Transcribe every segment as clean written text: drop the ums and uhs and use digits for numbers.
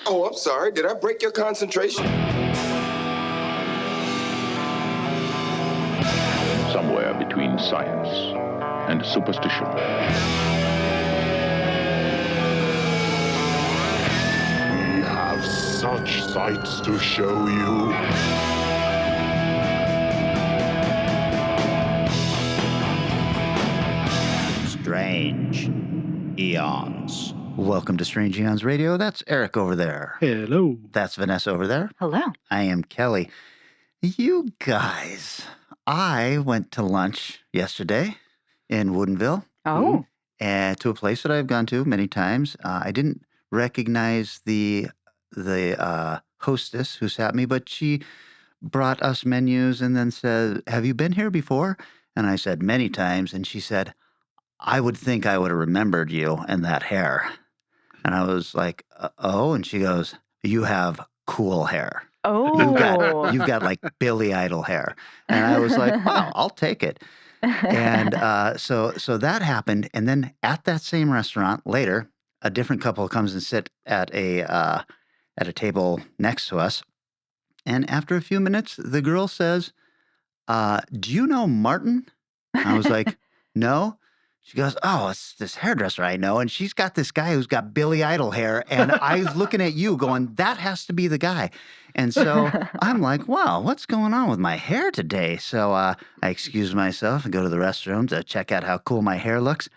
Oh, I'm sorry. Did I break your concentration? Somewhere between science and superstition. We have such sights to show you. Strange Eons. Welcome to Strange Eons Radio. That's Eric over there. Hello. That's Vanessa over there. Hello. I am Kelly. You guys, I went to lunch yesterday in Woodinville. Oh. And to a place that I've gone to many times. I didn't recognize the hostess who sat me, but she brought us menus and then said, "Have you been here before?" And I said, "Many times." And she said, "I would think I would have remembered you and that hair." And I was like, "Oh," and she goes, "You have cool hair. Oh. You've got like Billy Idol hair." And I was like, "Wow, I'll take it." And so that happened. And then at that same restaurant later, a different couple comes and sit at a table next to us. And after a few minutes, the girl says, "Do you know Martin?" I was like, "No." She goes, "Oh, it's this hairdresser I know, and she's got this guy who's got Billy Idol hair." And I was looking at you going, "That has to be the guy." And so I'm like, "Wow, what's going on with my hair today?" So I excuse myself and go to the restroom to check out how cool my hair looks.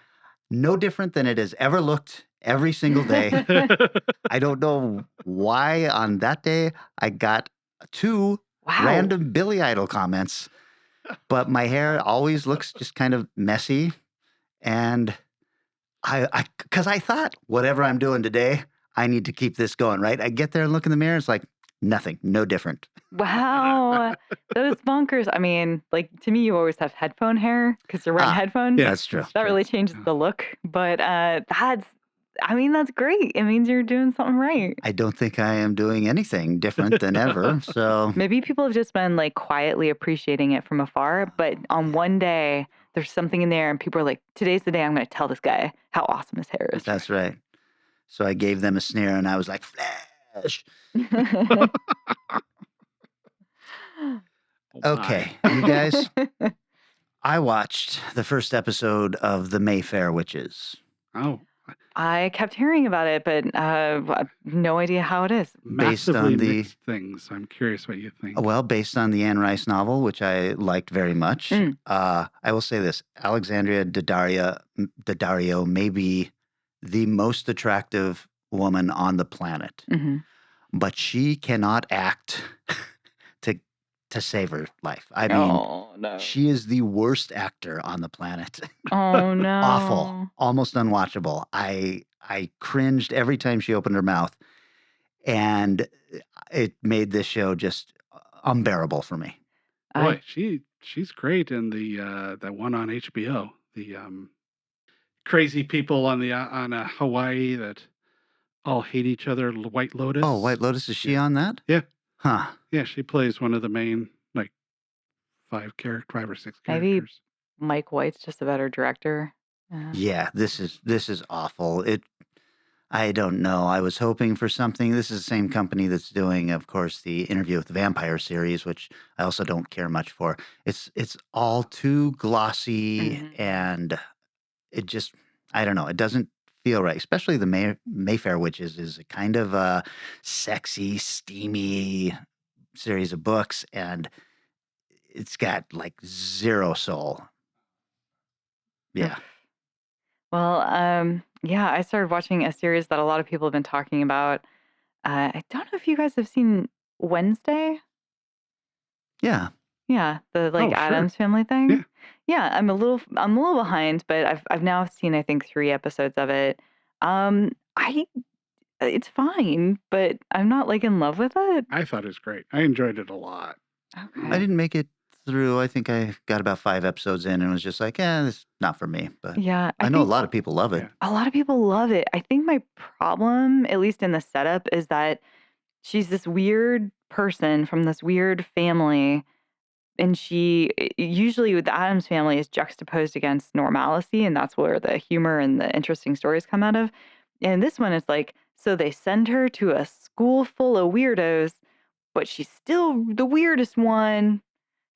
No different than it has ever looked every single day. I don't know why on that day I got 2 Wow. random Billy Idol comments, but my hair always looks just kind of messy. And because I thought, whatever I'm doing today, I need to keep this going, right? I get there and look in the mirror. It's like nothing, no different. Wow. Those bonkers. I mean, like to me, you always have headphone hair because you're wearing headphones. yeah. That's true. That really changes the look. But that's great. It means you're doing something right. I don't think I am doing anything different than ever. So Maybe people have just been like quietly appreciating it from afar. But on one day, there's something in there and people are like, today's the day I'm going to tell this guy how awesome his hair is. that's right. So I gave them a sneer and I was like, "Flash." Okay, you guys, I watched the first episode of the Mayfair Witches. Oh, I kept hearing about it, but I have no idea how it is. Based massively on the- mixed things. I'm curious what you think. Well, based on the Anne Rice novel, which I liked very much. Mm. I will say this: Alexandria Daddario may be the most attractive woman on the planet, Hmm. but she cannot act to save her life. I mean, Oh, no. she is the worst actor on the planet. Oh, no. Awful, almost unwatchable. I cringed every time she opened her mouth, and it made this show just unbearable for me. Boy, she's great in the that one on HBO. The crazy people on Hawaii that all hate each other. White Lotus. Oh, White Lotus, is she on that? Yeah. Huh. Yeah, she plays one of the main 5 or 6 Maybe- characters. Mike White's just a better director. Yeah, this is awful. I don't know. I was hoping for something. This is the same company that's doing, of course, the Interview with the Vampire series, which I also don't care much for. It's all too glossy, Mhm. and it just, I don't know. It doesn't feel right. Especially the Mayfair Witches is a kind of a sexy, steamy series of books, and it's got like zero soul. Yeah. Well, yeah, I started watching a series that a lot of people have been talking about. I don't know if you guys have seen Wednesday. Yeah. Yeah, the Oh, sure. Addams Family thing. Yeah. Yeah, I'm a little behind, but I've now seen I think 3 episodes of it. It's fine, but I'm not like in love with it. I thought it was great. I enjoyed it a lot. Okay. I didn't make it through. I think I got about 5 episodes in and was just like, this is not for me. But Yeah, I know a think lot of people love it. Yeah. a lot of people love it. I think my problem, at least in the setup, is that she's this weird person from this weird family, and she usually with the Addams Family is juxtaposed against normalcy, and that's where the humor and the interesting stories come out of. And this one is like, so they send her to a school full of weirdos, but she's still the weirdest one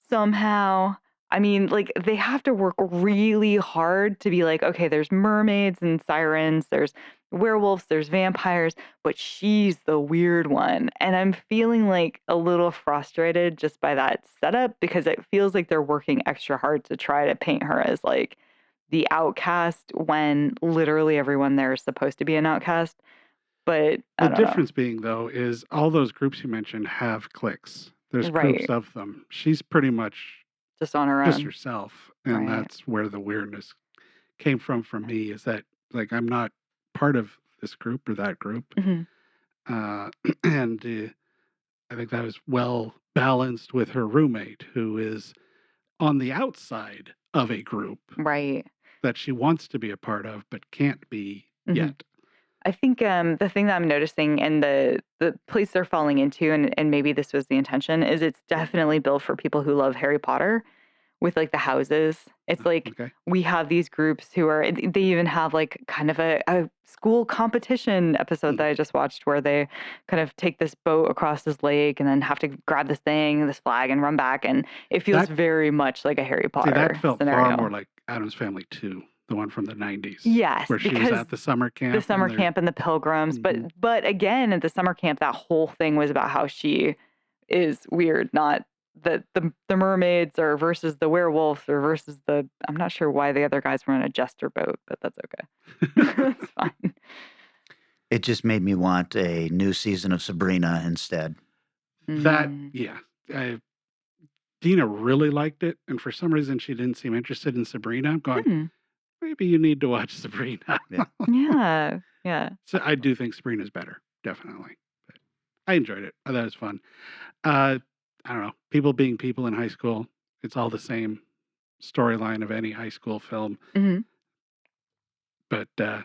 somehow. I mean, like, they have to work really hard to be like, okay, there's mermaids and sirens, there's werewolves, there's vampires, but she's the weird one. And I'm feeling like a little frustrated just by that setup because it feels like they're working extra hard to try to paint her as like the outcast when literally everyone there is supposed to be an outcast. But I The don't know. difference being, though, is all those groups you mentioned have cliques. There's groups Right. of them. She's pretty much Just on her just own. herself, and Right. that's where the weirdness came from for me. Is that like I'm not part of this group or that group, Hmm. uh, and I think that was well balanced with her roommate, who is on the outside of a group Right. that she wants to be a part of but can't be Hmm. yet. I think the thing that I'm noticing and the place they're falling into, and maybe this was the intention, is it's definitely built for people who love Harry Potter with like the houses. It's like Okay, we have these groups who are, they even have like kind of a school competition episode that I just watched where they kind of take this boat across this lake and then have to grab this thing, this flag, and run back. And it feels that very much like a Harry see that Potter felt far more scenario. like Adam's Family 2, the one from the 90s, Yes, where she was because at the summer the camp and summer they're camp and the pilgrims, Mhm. but again, at the summer camp, that whole thing was about how she is weird, not the mermaids or versus the werewolves or versus the I'm not sure why the other guys were on a jester boat, but that's okay. That's fine. It just made me want a new season of Sabrina instead. That Mm. yeah, I, Dina really liked it, and for some reason she didn't seem interested in Sabrina. I'm going, Hmm. maybe you need to watch Sabrina. Yeah. Yeah. Yeah. So I do think Sabrina's better, definitely. But I enjoyed it. I thought it was fun. Uh, I don't know. People being people in high school, it's all the same storyline of any high school film. Hmm. But I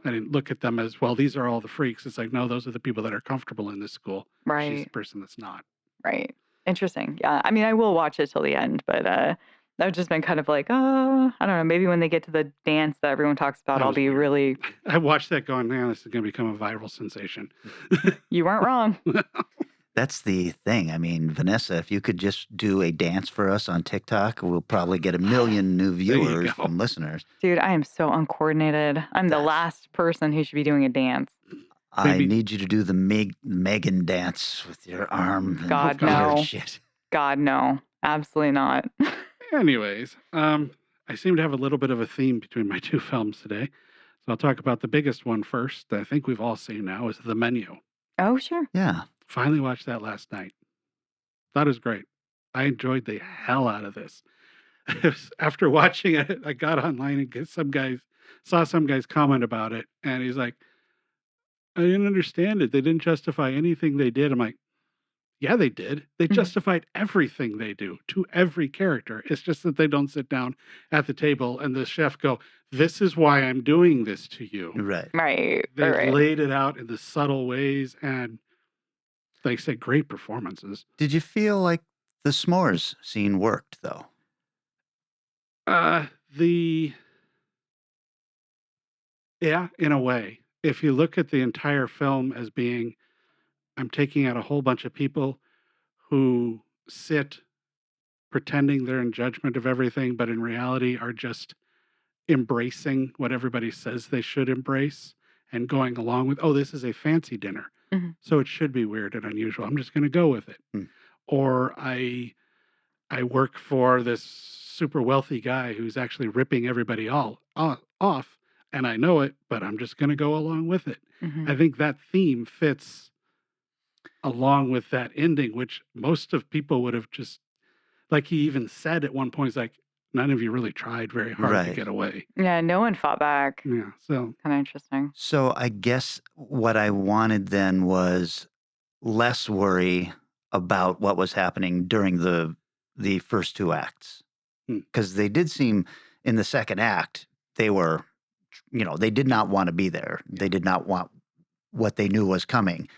didn't look at them as well. These are all the freaks. It's like no, those are the people that are comfortable in this school. She's Right. the person that's not. Right. Interesting. Yeah. I mean, I will watch it till the end, but I've just been kind of like, oh, I don't know. Maybe when they get to the dance that everyone talks about, That I'll was be weird. really. I watched that going, man, this is going to become a viral sensation. You weren't wrong. That's the thing. I mean, Vanessa, if you could just do a dance for us on TikTok, we'll probably get 1 million new There you viewers go. from listeners. Dude, I am so uncoordinated. I'm the That's- last person who should be doing a dance. I Maybe- need you to do the Megan dance with your arm. And God, weird no. Shit. God, no. Absolutely not. Anyways, I seem to have a little bit of a theme between my two films today. So I'll talk about the biggest one first. That I think we've all seen now is The Menu. Oh, sure. Yeah. Finally watched that last night. Thought it was great. I enjoyed the hell out of this. After watching it, I got online and saw some guys comment about it, and he's like, I didn't understand it. They didn't justify anything they did. I'm like, yeah, they did. They Mhm. justified everything they do to every character. It's just that they don't sit down at the table and the chef go, this is why I'm doing this to you. Right. Right. They Right. laid it out in the subtle ways, and like I said, great performances. Did you feel like the s'mores scene worked, though? Yeah, in a way. If you look at the entire film as being, I'm taking out a whole bunch of people who sit pretending they're in judgment of everything, but in reality are just embracing what everybody says they should embrace and going along with, oh, this is a fancy dinner. Mhm. So it should be weird and unusual. I'm just going to go with it. Hmm. Or I work for this super wealthy guy who's actually ripping everybody all off, and I know it, but I'm just going to go along with it. Mhm. I think that theme fits along with that ending, which most of people would have just, like he even said at one point, he's like, none of you really tried very hard to Right. get away. Yeah, no one fought back. Yeah. So Kind of interesting. So I guess what I wanted then was less worry about what was happening during the first two acts. Hmm. Because they did seem in the second act, they were, they did not want to be there. They did not want what they knew was coming.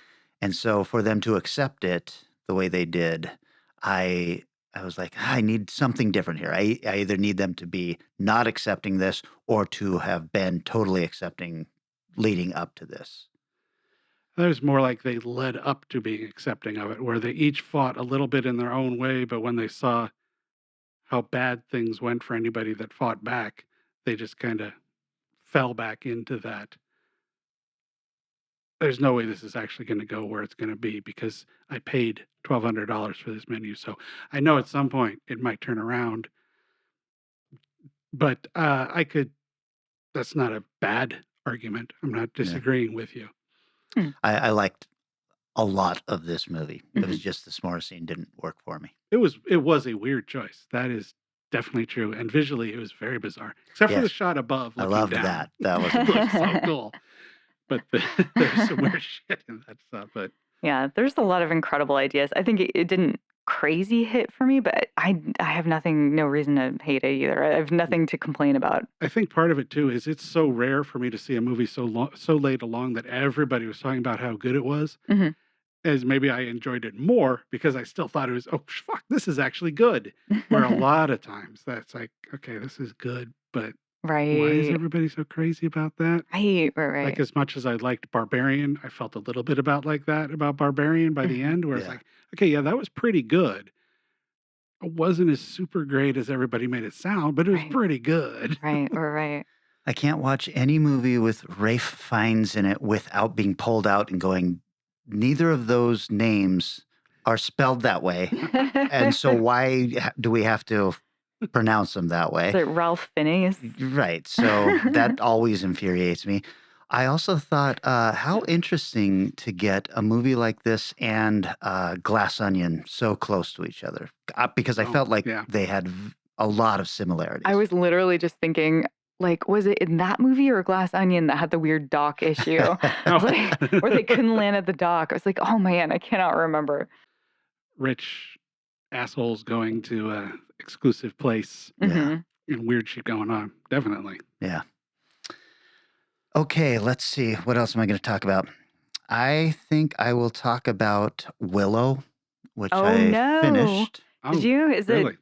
And so for them to accept it the way they did, I was like, I need something different here. I either need them to be not accepting this or to have been totally accepting leading up to this. It was more like they led up to being accepting of it, where they each fought a little bit in their own way, but when they saw how bad things went for anybody that fought back, they just kind of fell back into that. There's no way this is actually going to go where it's going to be because I paid $1,200 for this menu. So I know at some point it might turn around, but that's not a bad argument. I'm not disagreeing with you. I liked a lot of this movie. It was Mhm. just the s'more scene didn't work for me. It was a weird choice. That is definitely true. And visually, it was very bizarre, except for the Yes. shot above I looking loved down. that. That was It looks so amazing. cool. But there's some weird shit in that stuff. But Yeah, there's a lot of incredible ideas. I think it didn't crazy hit for me, but I have no reason to hate it either. I have nothing to complain about. I think part of it too is it's so rare for me to see a movie so late along that everybody was talking about how good it was. Mhm. As maybe I enjoyed it more because I still thought it was, oh fuck, this is actually good. Where a lot of times that's like, okay, this is good, but why is Right. everybody so crazy about that? Right, Like right. as much as I liked Barbarian, I felt a little bit about Barbarian by the Mhm. end, where it's Yeah. like, okay, yeah, that was pretty good. It wasn't as super great as everybody made it sound, but it was Right. pretty good. Right, right. I can't watch any movie with Rafe Fiennes in it without being pulled out and going, neither of those names are spelled that way. And so why do we have to pronounce them that way? Is it Ralph Fiennes? Right. So that always infuriates me. I also thought, how interesting to get a movie like this and Glass Onion so close to each other, because I Oh, felt like yeah. they had a lot of similarities. I was literally just thinking, like, was it in that movie or Glass Onion that had the weird dock issue? I was like, where they couldn't land at the dock. I was like, oh man, I cannot remember. Rich assholes going to a exclusive place Yeah. Mhm. and weird shit going on. Definitely. Yeah. Okay, let's see. What else am I going to talk about? I think I will talk about Willow, which Oh, I no. finished. Did Oh, you? Is really? it?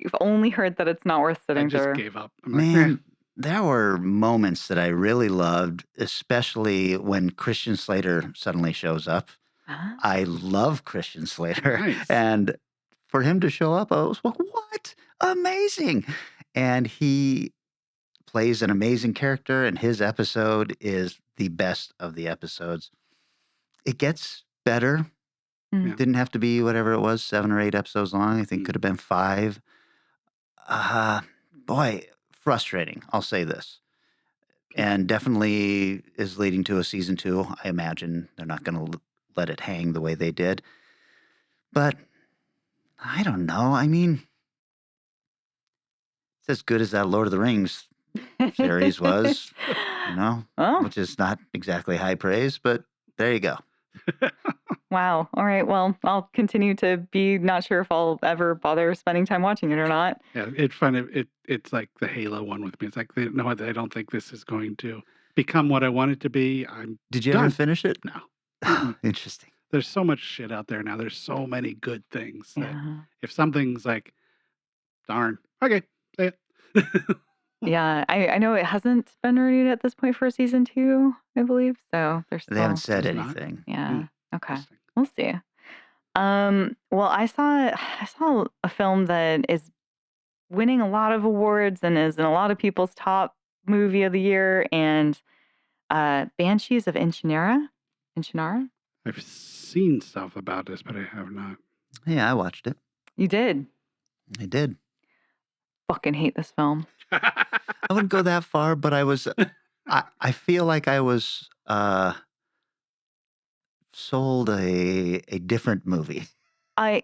I've only heard that it's not worth I sitting just through. gave up. I'm like, Man, there were moments that I really loved, especially when Christian Slater suddenly shows up. Huh? I love Christian Slater. Nice. And for him to show up, I was like, what? Amazing. And he plays an amazing character, and his episode is the best of the episodes. It gets better. Mm. Yeah. Didn't have to be whatever it was, 7 or 8 episodes long. I think could have been 5. Boy, frustrating. I'll say this. And definitely is leading to a season 2. I imagine they're not going to let it hang the way they did. But I don't know. I mean, it's as good as that Lord of the Rings series was, Oh, which is not exactly high praise, but there you go. wow. All right. Well, I'll continue to be not sure if I'll ever bother spending time watching it or not. Yeah, it's like the Halo one with me. It's like, no, I don't think this is going to become what I want it to be. I'm Did you ever done. finish it? No. Mm-mm. Interesting. There's so much shit out there now. There's so many good things that Yeah. if something's like, darn, okay, say it. Yeah. I know it hasn't been renewed at this point for season 2, I believe. So there's They haven't still. said It's not? anything. Yeah. Okay. Interesting. We'll see. Well, I saw a film that is winning a lot of awards and is in a lot of people's top movie of the year, and Banshees of Inisherin. I've seen stuff about this, but I have not. Yeah, I watched it. You did. I did. Fucking hate this film. I wouldn't go that far, but I was. I feel like I was sold a different movie. I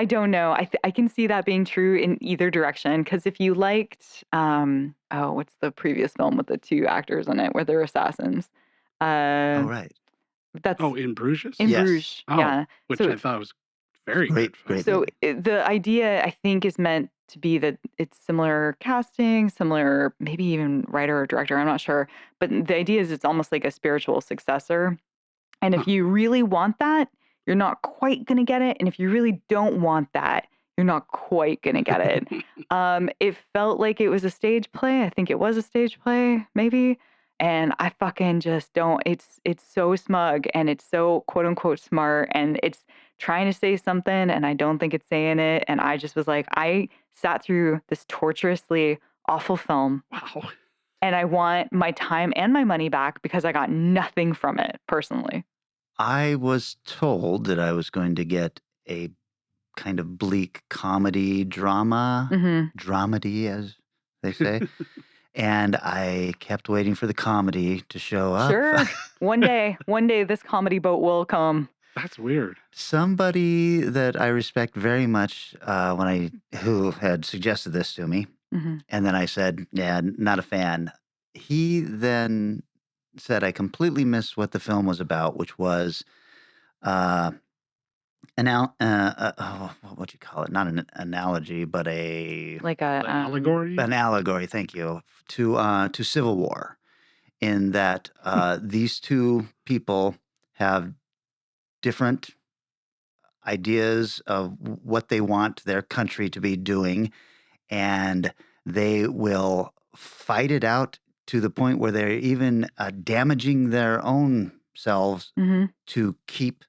don't know. I can see that being true in either direction, because if you liked, what's the previous film with the 2 actors in it where they're assassins? Oh, right. That's Oh, in Bruges? in Yes. Bruges. Oh, Yeah. which So I thought was very Great, good. great. So movie. the idea, I think, is meant to be that it's similar casting, similar, maybe even writer or director, I'm not sure. But the idea is it's almost like a spiritual successor. And if Huh. you really want that, you're not quite going to get it. And if you really don't want that, you're not quite going to get it. It felt like it was a stage play. I think it was a stage play, maybe. and I fucking just don't. It's so smug and it's so quote unquote smart and it's trying to say something and I don't think it's saying it. And I just was like, I sat through this torturously awful film Wow. and I want my time and my money back because I got nothing from it personally. I was told that I was going to get a kind of bleak comedy drama, Hmm. dramedy, as they say. And I kept waiting for the comedy to show up. Sure. One day this comedy boat will come. That's weird. Somebody that I respect very much, who had suggested this to me, Hmm. and then I said, "Yeah, not a fan." He then said I completely missed what the film was about, which was uh, what would you call it? Not an analogy, but Like An allegory? an allegory. Thank you to Civil War, in that these two people have different ideas of what they want their country to be doing, and they will fight it out to the point where they're even damaging their own selves Hmm. to keep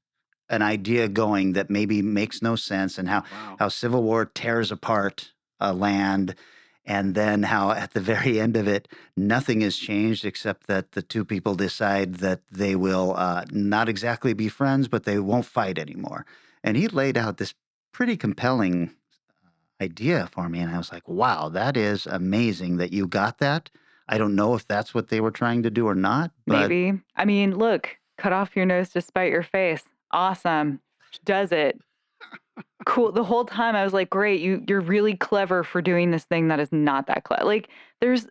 an idea going that maybe makes no sense, and Wow. how civil war tears apart a land, and then how at the very end of it nothing has changed except that the two people decide that they will not exactly be friends, but they won't fight anymore. And he laid out this pretty compelling idea for me, and I was like, wow, that is amazing that you got that. I don't know if that's what they were trying to do or not, but Maybe. I mean, look, cut off your nose to spite your face. Awesome. Does it. Cool. The whole time I was like, great, you're really clever for doing this thing that is not that clever. Like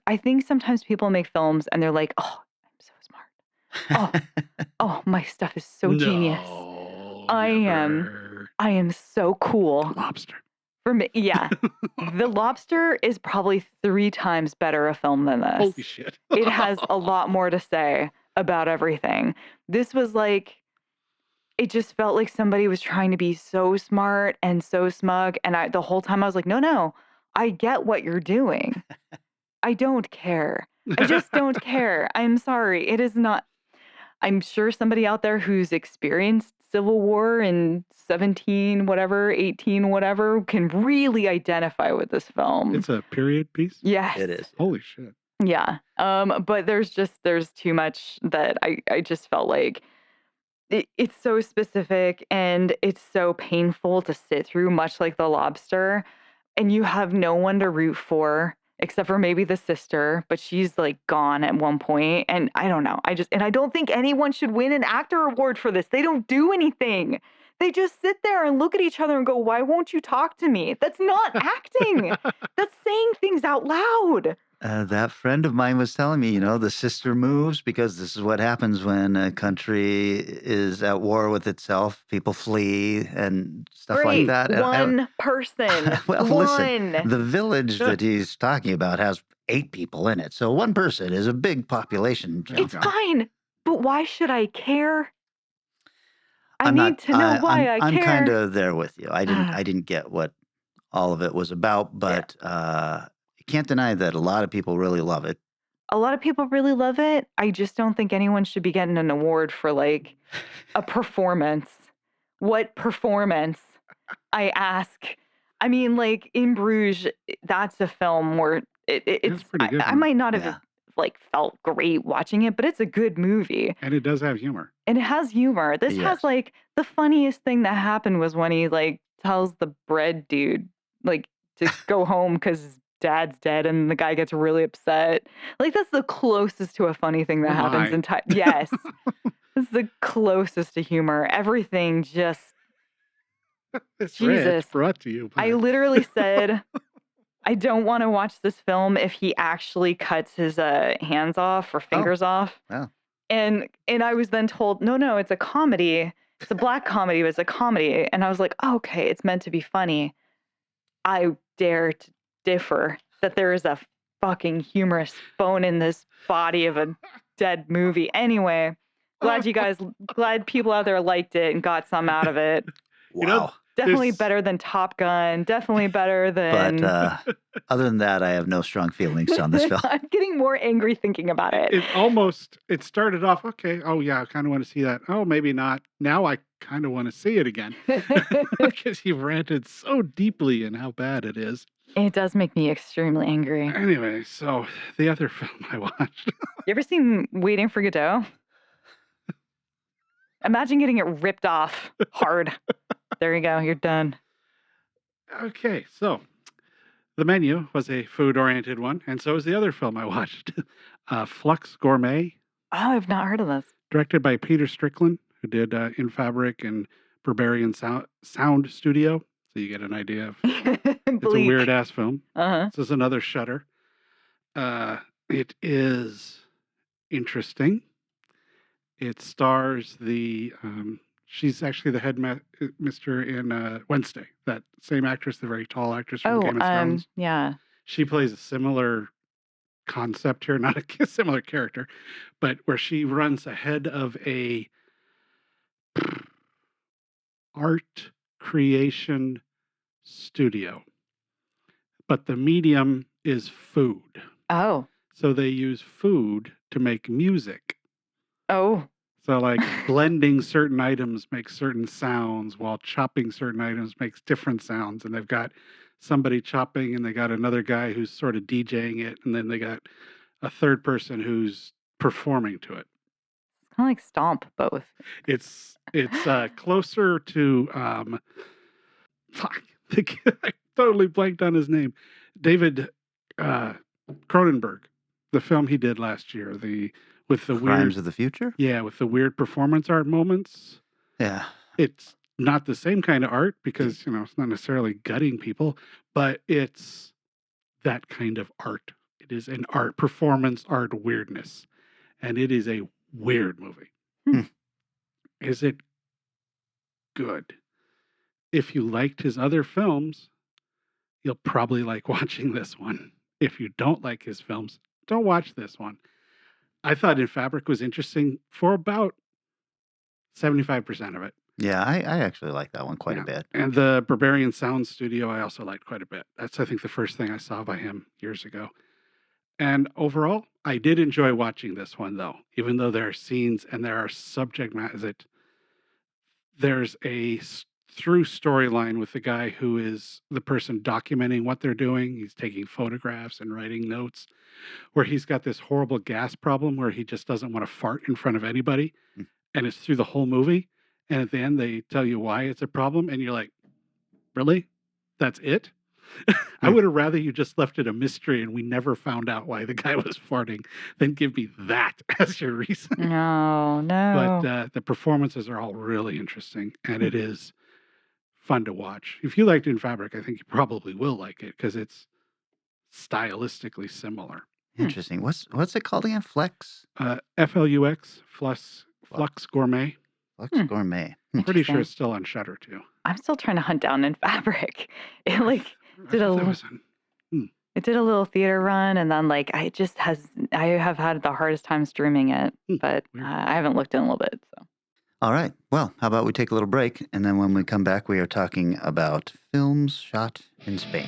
I think sometimes people make films and they're like, oh, I'm so smart. Oh, my stuff is so genius. No, I never. am so cool. Lobster. For me, yeah. The Lobster is probably 3 times better a film than this. Holy shit. It has a lot more to say about everything. This was like, it just felt like somebody was trying to be so smart and so smug. And the whole time I was like, no, I get what you're doing. I don't care. I just don't care. I'm sorry. It is not. I'm sure somebody out there who's experienced Civil War in 17, whatever, 18, whatever, can really identify with this film. It's a period piece? Yes. it is. Holy shit. Yeah. But there's too much that I just felt like it's so specific and it's so painful to sit through, much like The Lobster. And you have no one to root for except for maybe the sister, but she's like gone at one point. And I don't know. I don't think anyone should win an actor award for this. They don't do anything. They just sit there and look at each other and go, why won't you talk to me? That's not acting. That's saying things out loud. That friend of mine was telling me, the sister moves because this is what happens when a country is at war with itself. People flee and stuff like Great. that. And One person. well, One. listen, the village that he's talking about has 8 people in it. So one person is a big population. It's fine. But why should I care? I I'm need not, to know why I I'm care. kind of there with you. I didn't get what all of it was about, but you can't deny that a lot of people really love it. A lot of people really love it. I just don't think anyone should be getting an award for like a performance. What performance? I ask. I mean, like In Bruges, that's a film where it's pretty good. I might not have Yeah. like felt great watching it, but it's a good movie. And it does have humor. And it has humor. This Yes. has like the funniest thing that happened was when he like tells the bread dude like to go home because his dad's dead, and the guy gets really upset. Like that's the closest to a funny thing that happens Why? in time. Yes, this is the closest to humor. Everything just It's Jesus. brought to you by I literally said, I don't want to watch this film if he actually cuts his hands off or fingers off. Wow. And I was then told, no, it's a comedy. It's a black comedy, but it's a comedy. And I was like, oh, okay, it's meant to be funny. I dare to differ that there is a fucking humorous bone in this body of a dead movie. Anyway, glad people out there liked it and got some out of it. You know, Wow. Definitely This- better than Top Gun. Definitely better But than. other than that, I have no strong feelings on this film. I'm getting more angry thinking about it. It started off, okay, oh yeah, I kind of want to see that. Oh, maybe not. Now I kind of want to see it again. Because you've ranted so deeply in how bad it is. It does make me extremely angry. You Anyway, so the other film I watched. ever seen Waiting for Godot? Imagine getting it ripped off hard. There you go. You're done. Okay, so the menu was a food-oriented one, and so was the other film I watched. Flux Gourmet, Oh, I've not heard of this. directed by Peter Strickland, who did In Fabric and Barbarian Sound Studio. So you get an idea of it's a Bleak. weird-ass film. Uh-huh. This is another Shudder. It is interesting. It stars she's actually the head mister in Wednesday. That same actress, the very tall actress from Game of Thrones. Yeah. She plays a similar concept here, not a similar character, but where she runs ahead of a art creation studio. But the medium is food. Oh. So they use food to make music. Oh. So like blending certain items makes certain sounds, while chopping certain items makes different sounds. And they've got somebody chopping, and they got another guy who's sort of DJing it, and then they got a third person who's performing to it. Kind of like Stomp both. It's closer to fuck, I totally blanked on his name. David Cronenberg, the film he did last year, with the Crimes weird, of the Future? yeah, with the weird performance art moments. Yeah. It's not the same kind of art because, it's not necessarily gutting people, but it's that kind of art. It is an art, performance art weirdness. And it is a weird movie. Hmm. Is it good? If you liked his other films, you'll probably like watching this one. If you don't like his films, don't watch this one. I thought In Fabric was interesting for about 75% of it. Yeah, I actually like that one quite a bit. And the Barbarian Sound Studio, I also liked quite a bit. That's, I think, the first thing I saw by him years ago. And overall, I did enjoy watching this one, though, even though there are scenes and there are subject matter. There's a through storyline with the guy who is the person documenting what they're doing. He's taking photographs and writing notes, where he's got this horrible gas problem where he just doesn't want to fart in front of anybody. Mm. And it's through the whole movie. And at the end, they tell you why it's a problem. And you're like, really? That's it? I would have rather you just left it a mystery and we never found out why the guy was farting than give me that as your reason. No. But the performances are all really interesting, and it is fun to watch. If you liked In Fabric, I think you probably will like it because it's stylistically similar. Interesting. What's it called again? Flux? FLUX, Flux Gourmet. Flux Gourmet. Pretty sure it's still on Shudder too. I'm still trying to hunt down In Fabric. It did it did a little theater run, and then I have had the hardest time streaming it, but I haven't looked in a little bit. So. All right. Well, how about we take a little break, and then when we come back, we are talking about films shot in Spain.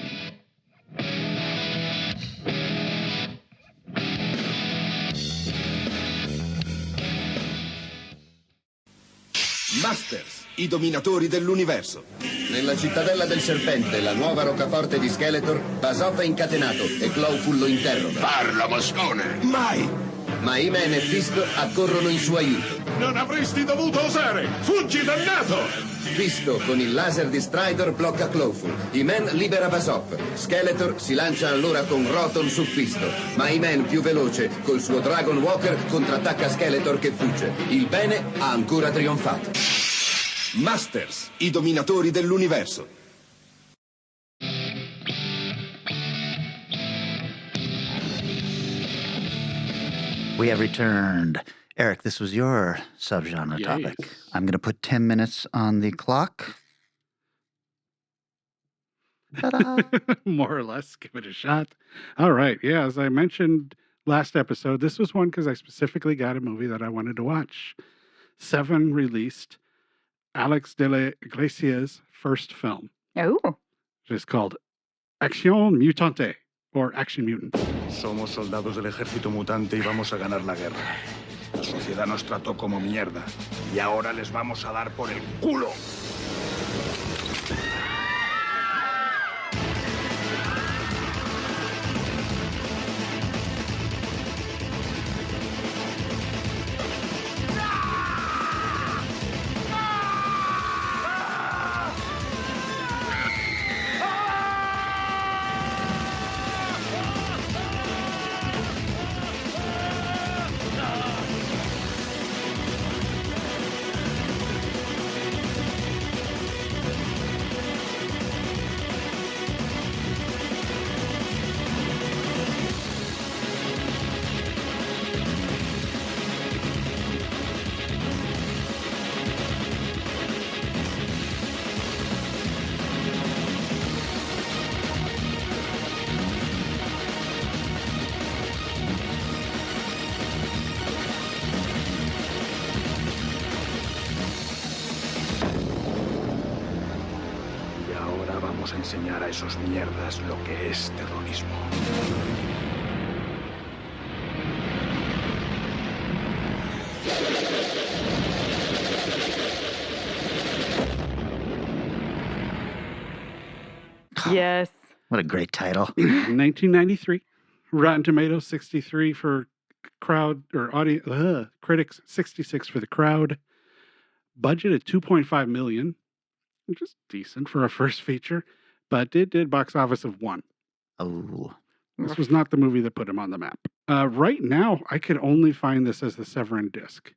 Masters, i dominatori dell'universo. Nella cittadella del serpente, la nuova roccaforte di Skeletor, Basop è incatenato e Clawful lo interroga. Parla, Moscone! Mai! Ma He-Man e Fist accorrono in suo aiuto. Non avresti dovuto osare! Fuggi, dannato! Fisto, con il laser di Strider, blocca Clawful. He-Man libera Basop. Skeletor si lancia allora con Rotom su Fisto. Ma He-Man, più veloce, col suo Dragon Walker, contrattacca Skeletor che fugge. Il bene ha ancora trionfato. Masters, i dominatori dell'universo. We have returned. Eric, this was your subgenre topic. I'm going to put 10 minutes on the clock. More or less, give it a shot. All right. Yeah, as I mentioned last episode, this was one because I specifically got a movie that I wanted to watch. 7 released. Alex de la Iglesia's first film, Oh. which is called Acción Mutante, or Action Mutant. Somos soldados del ejército mutante y vamos a ganar la guerra. La sociedad nos trató como mierda y ahora les vamos a dar por el culo. Y ahora vamos a enseñar a esos mierdas lo que es terrorismo. Yes. What a great title. 1993. Rotten Tomatoes 63 for crowd or audience critics, 66 for the crowd. Budget at 2.5 million, which is decent for a first feature, but it did box office of 1. Oh. This was not the movie that put him on the map. Right now, I could only find this as the Severin disc.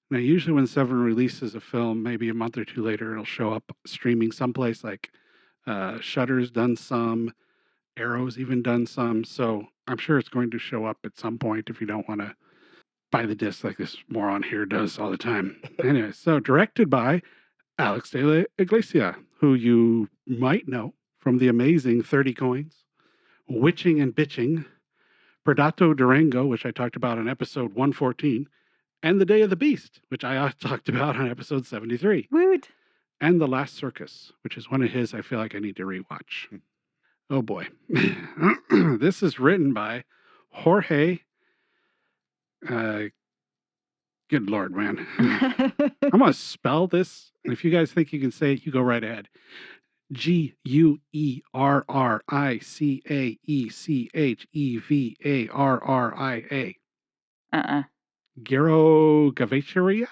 Now, usually when Severin releases a film, maybe a month or two later, it'll show up streaming someplace, like Shudder's done some, Arrow's even done some. So I'm sure it's going to show up at some point if you don't want to buy the disc like this moron here does all the time. Anyway, so directed by Alex de la Iglesia, who you might know from the amazing 30 Coins, Witching and Bitching, Predato Durango, which I talked about on episode 114, and The Day of the Beast, which I talked about on episode 73. Woot. And The Last Circus, which is one of his I feel like I need to rewatch. Oh boy. This is written by Jorge. Good Lord, man. I'm going to spell this. And if you guys think you can say it, you go right ahead. Guerrericaecevarria. Gero Gavicheria?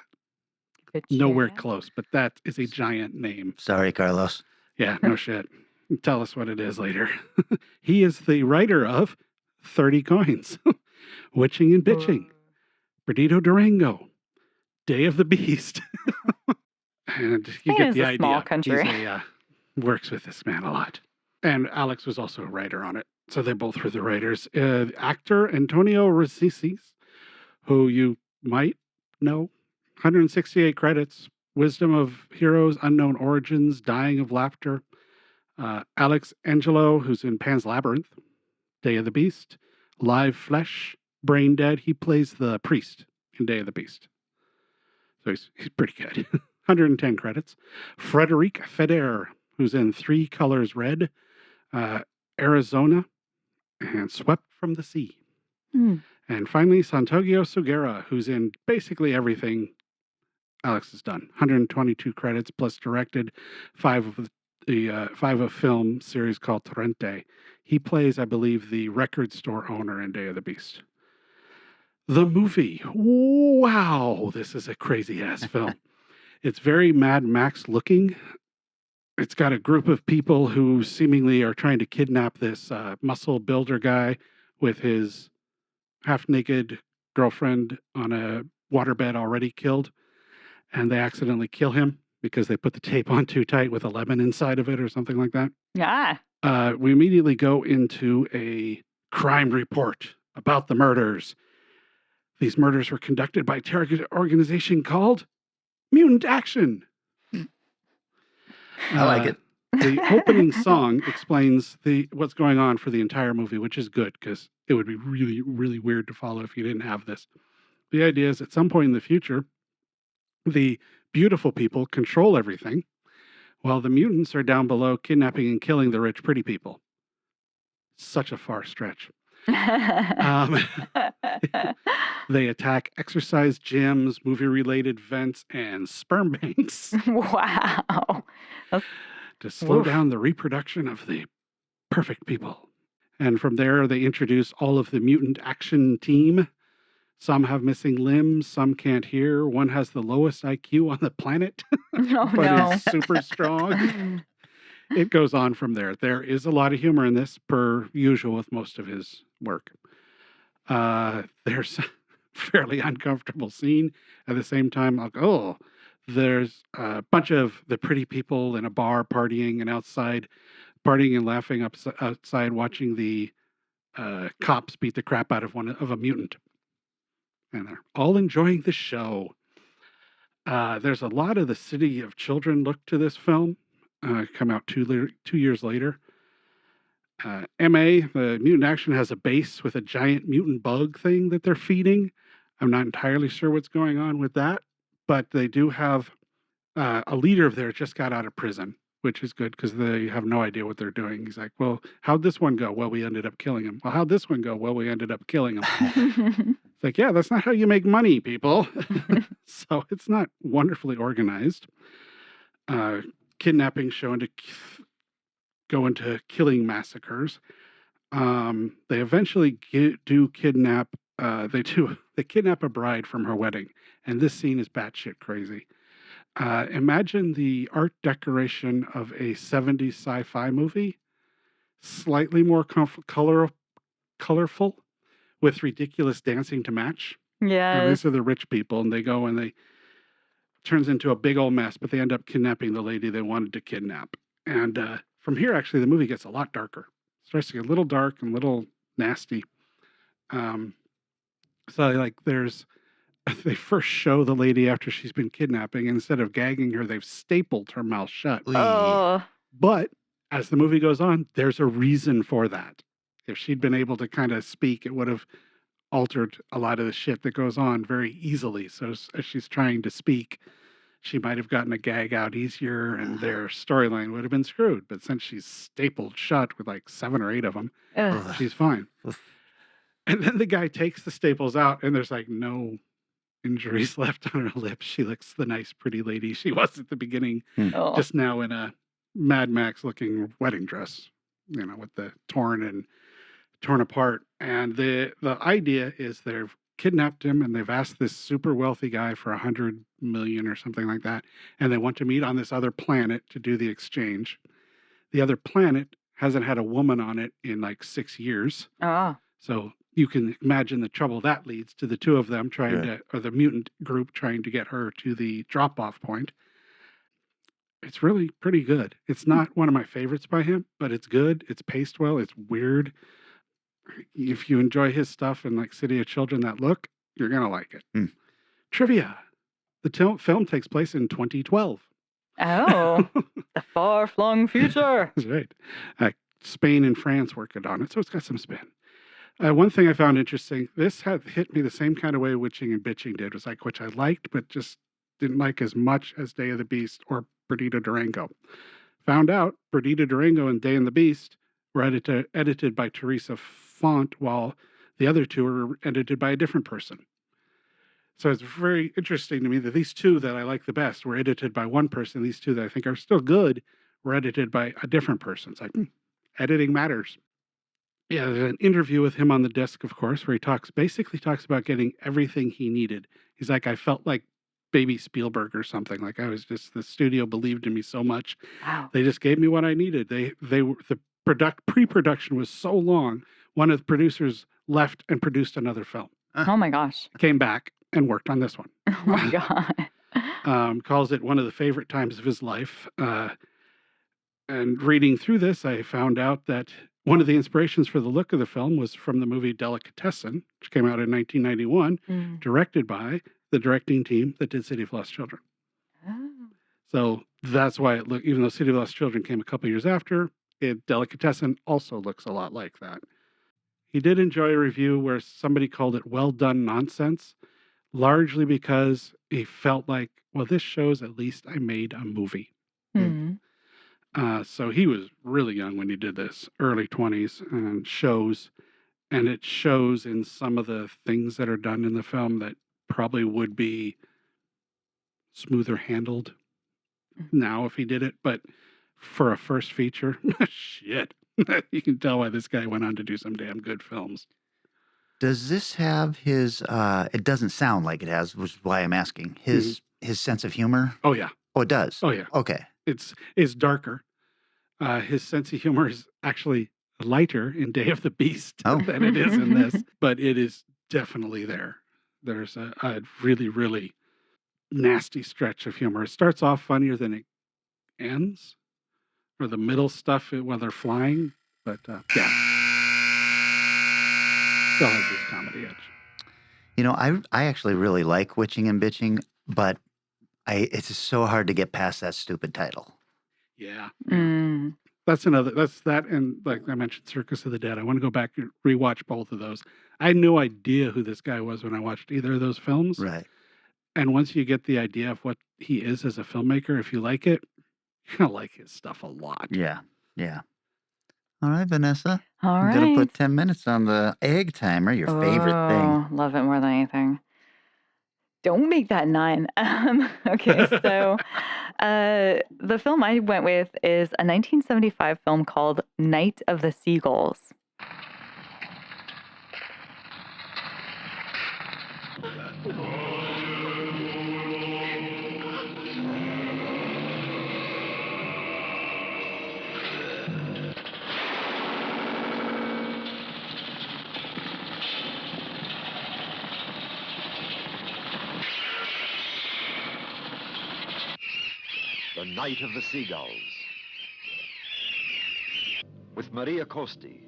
Nowhere close, but that is a giant name. Sorry, Carlos. Yeah, no shit. Tell us what it is later. He is the writer of 30 Coins, Witching and Bitching, Perdido Durango, Day of the Beast. And you Spain get is the a idea. small country. He's works with this man a lot. And Alex was also a writer on it. So they both were the writers. Actor Antonio Resices, who you might know, 168 credits, Wisdom of Heroes, Unknown Origins, Dying of Laughter. Alex Angelo, who's in Pan's Labyrinth, Day of the Beast, Live Flesh, Brain Dead. He plays the priest in Day of the Beast. So he's pretty good. 110 credits. Frederic Feder, who's in Three Colors Red, Arizona, and Swept from the Sea. And finally, Santoyo Sugiura, who's in basically everything Alex has done. 122 credits, plus directed 5 of film series called Torrente. He plays, I believe, the record store owner in Day of the Beast. The movie. Wow, this is a crazy ass film. It's very Mad Max looking. It's got a group of people who seemingly are trying to kidnap this muscle builder guy with his half-naked girlfriend on a waterbed already killed. And they accidentally kill him because they put the tape on too tight with a lemon inside of it or something like that. Yeah. We immediately go into a crime report about the murders. These murders were conducted by a terrorist organization called Mutant Action. I like it. The opening song explains what's going on for the entire movie, which is good because it would be really, really weird to follow if you didn't have this. The idea is at some point in the future, the beautiful people control everything, while the mutants are down below kidnapping and killing the rich, pretty people. Such a far stretch. Um, they attack exercise gyms, movie-related vents, and sperm banks Wow. That's, to slow oof. down the reproduction of the perfect people. And from there, they introduce all of the mutant action team. Some have missing limbs, some can't hear. One has the lowest IQ on the planet, Oh, but no. is super strong. It goes on from there. There is a lot of humor in this, per usual with most of his work. There's a fairly uncomfortable scene. At the same time, there's a bunch of the pretty people in a bar partying and partying and laughing outside, watching the cops beat the crap out of a mutant, and they're all enjoying the show. There's a lot of the City of Children look to this film. Come out 2 years later. MA, the mutant action, has a base with a giant mutant bug thing that they're feeding. I'm not entirely sure what's going on with that, but they do have a leader of theirs just got out of prison, which is good because they have no idea what they're doing. He's like, well, how'd this one go? Well, we ended up killing him. Well, how'd this one go? Well, we ended up killing him. It's like, yeah, that's not how you make money, people. So it's not wonderfully organized. Kidnapping shown to go into killing massacres. They eventually do kidnap. They kidnap a bride from her wedding, and this scene is batshit crazy. Imagine the art decoration of a 70s sci-fi movie, slightly more colorful, with ridiculous dancing to match. Yes. And these are the rich people, and they go and they turns into a big old mess, but they end up kidnapping the lady they wanted to kidnap. And from here, actually, the movie gets a lot darker. It starts to get a little dark and a little nasty. They first show the lady after she's been kidnapping. Instead of gagging her, they've stapled her mouth shut. Oh. But as the movie goes on, there's a reason for that. If she'd been able to kind of speak, it would have altered a lot of the shit that goes on very easily. So as she's trying to speak, she might have gotten a gag out easier and their storyline would have been screwed. But since she's stapled shut with like 7 or 8 of them, she's fine. And then the guy takes the staples out and there's like no injuries left on her lips. She looks the nice, pretty lady she was at the beginning, just now in a Mad Max looking wedding dress, with the torn apart. And the idea is they've kidnapped him and they've asked this super wealthy guy for 100 million or something like that. And they want to meet on this other planet to do the exchange. The other planet hasn't had a woman on it in like 6 years. So you can imagine the trouble that leads to the two of them or the mutant group trying to get her to the drop-off point. It's really pretty good. It's not one of my favorites by him, but it's good. It's paced well. It's weird. If you enjoy his stuff and like City of Children, that look, you're going to like it. Trivia. The film takes place in 2012. Oh, the far-flung future. That's right. Spain and France worked on it, so it's got some spin. One thing I found interesting, this had hit me the same kind of way Witching and Bitching did, was like, which I liked, but just didn't like as much as Day of the Beast or Perdita Durango. Found out Perdita Durango and Day and the Beast were edited by Teresa Font, while the other two were edited by a different person. So it's very interesting to me that these two that I like the best were edited by one person. These two that I think are still good were edited by a different person. It's like, editing matters. Yeah, there's an interview with him on the disc, of course, where he basically talks about getting everything he needed. He's like, I felt like baby Spielberg or something. Like the studio believed in me so much. Wow. They just gave me what I needed. The pre-production was so long. One of the producers left and produced another film. Oh my gosh. Came back and worked on this one. Oh my God. Calls it one of the favorite times of his life. And reading through this, I found out that one of the inspirations for the look of the film was from the movie Delicatessen, which came out in 1991, directed by the directing team that did City of Lost Children. Oh. So that's why even though City of Lost Children came a couple years after, Delicatessen also looks a lot like that. He did enjoy a review where somebody called it well done nonsense. largely because he felt like, well, this shows at least I made a movie. Mhm. So he was really young when he did this, early 20s, and it shows in some of the things that are done in the film that probably would be smoother handled now if he did it. But for a first feature, shit, you can tell why this guy went on to do some damn good films. Does this have his? It doesn't sound like it has, which is why I'm asking. His sense of humor. Oh yeah, Oh, it does. oh yeah. Okay. It's darker. His sense of humor is actually lighter in Day of the Beast Oh. than it is in this, but it is definitely there. There's a really, really nasty stretch of humor. It starts off funnier than it ends, or the middle stuff when they're flying, but yeah, still has this comedy edge. You know, I actually really like Witching and Bitching, but it's just so hard to get past that stupid title. Yeah. Mm. That's that, and like I mentioned, Circus of the Dead. I want to go back and rewatch both of those. I had no idea who this guy was when I watched either of those films. Right. And once you get the idea of what he is as a filmmaker, if you like it, you're gonna like his stuff a lot. Yeah. Yeah. All right, Vanessa. All I'm right. gonna put 10 minutes on the egg timer. Your favorite thing. Oh, love it more than anything. Don't make that 9. Okay, so the film I went with is a 1975 film called Night of the Seagulls. The Night of the Seagulls. With Maria Costi,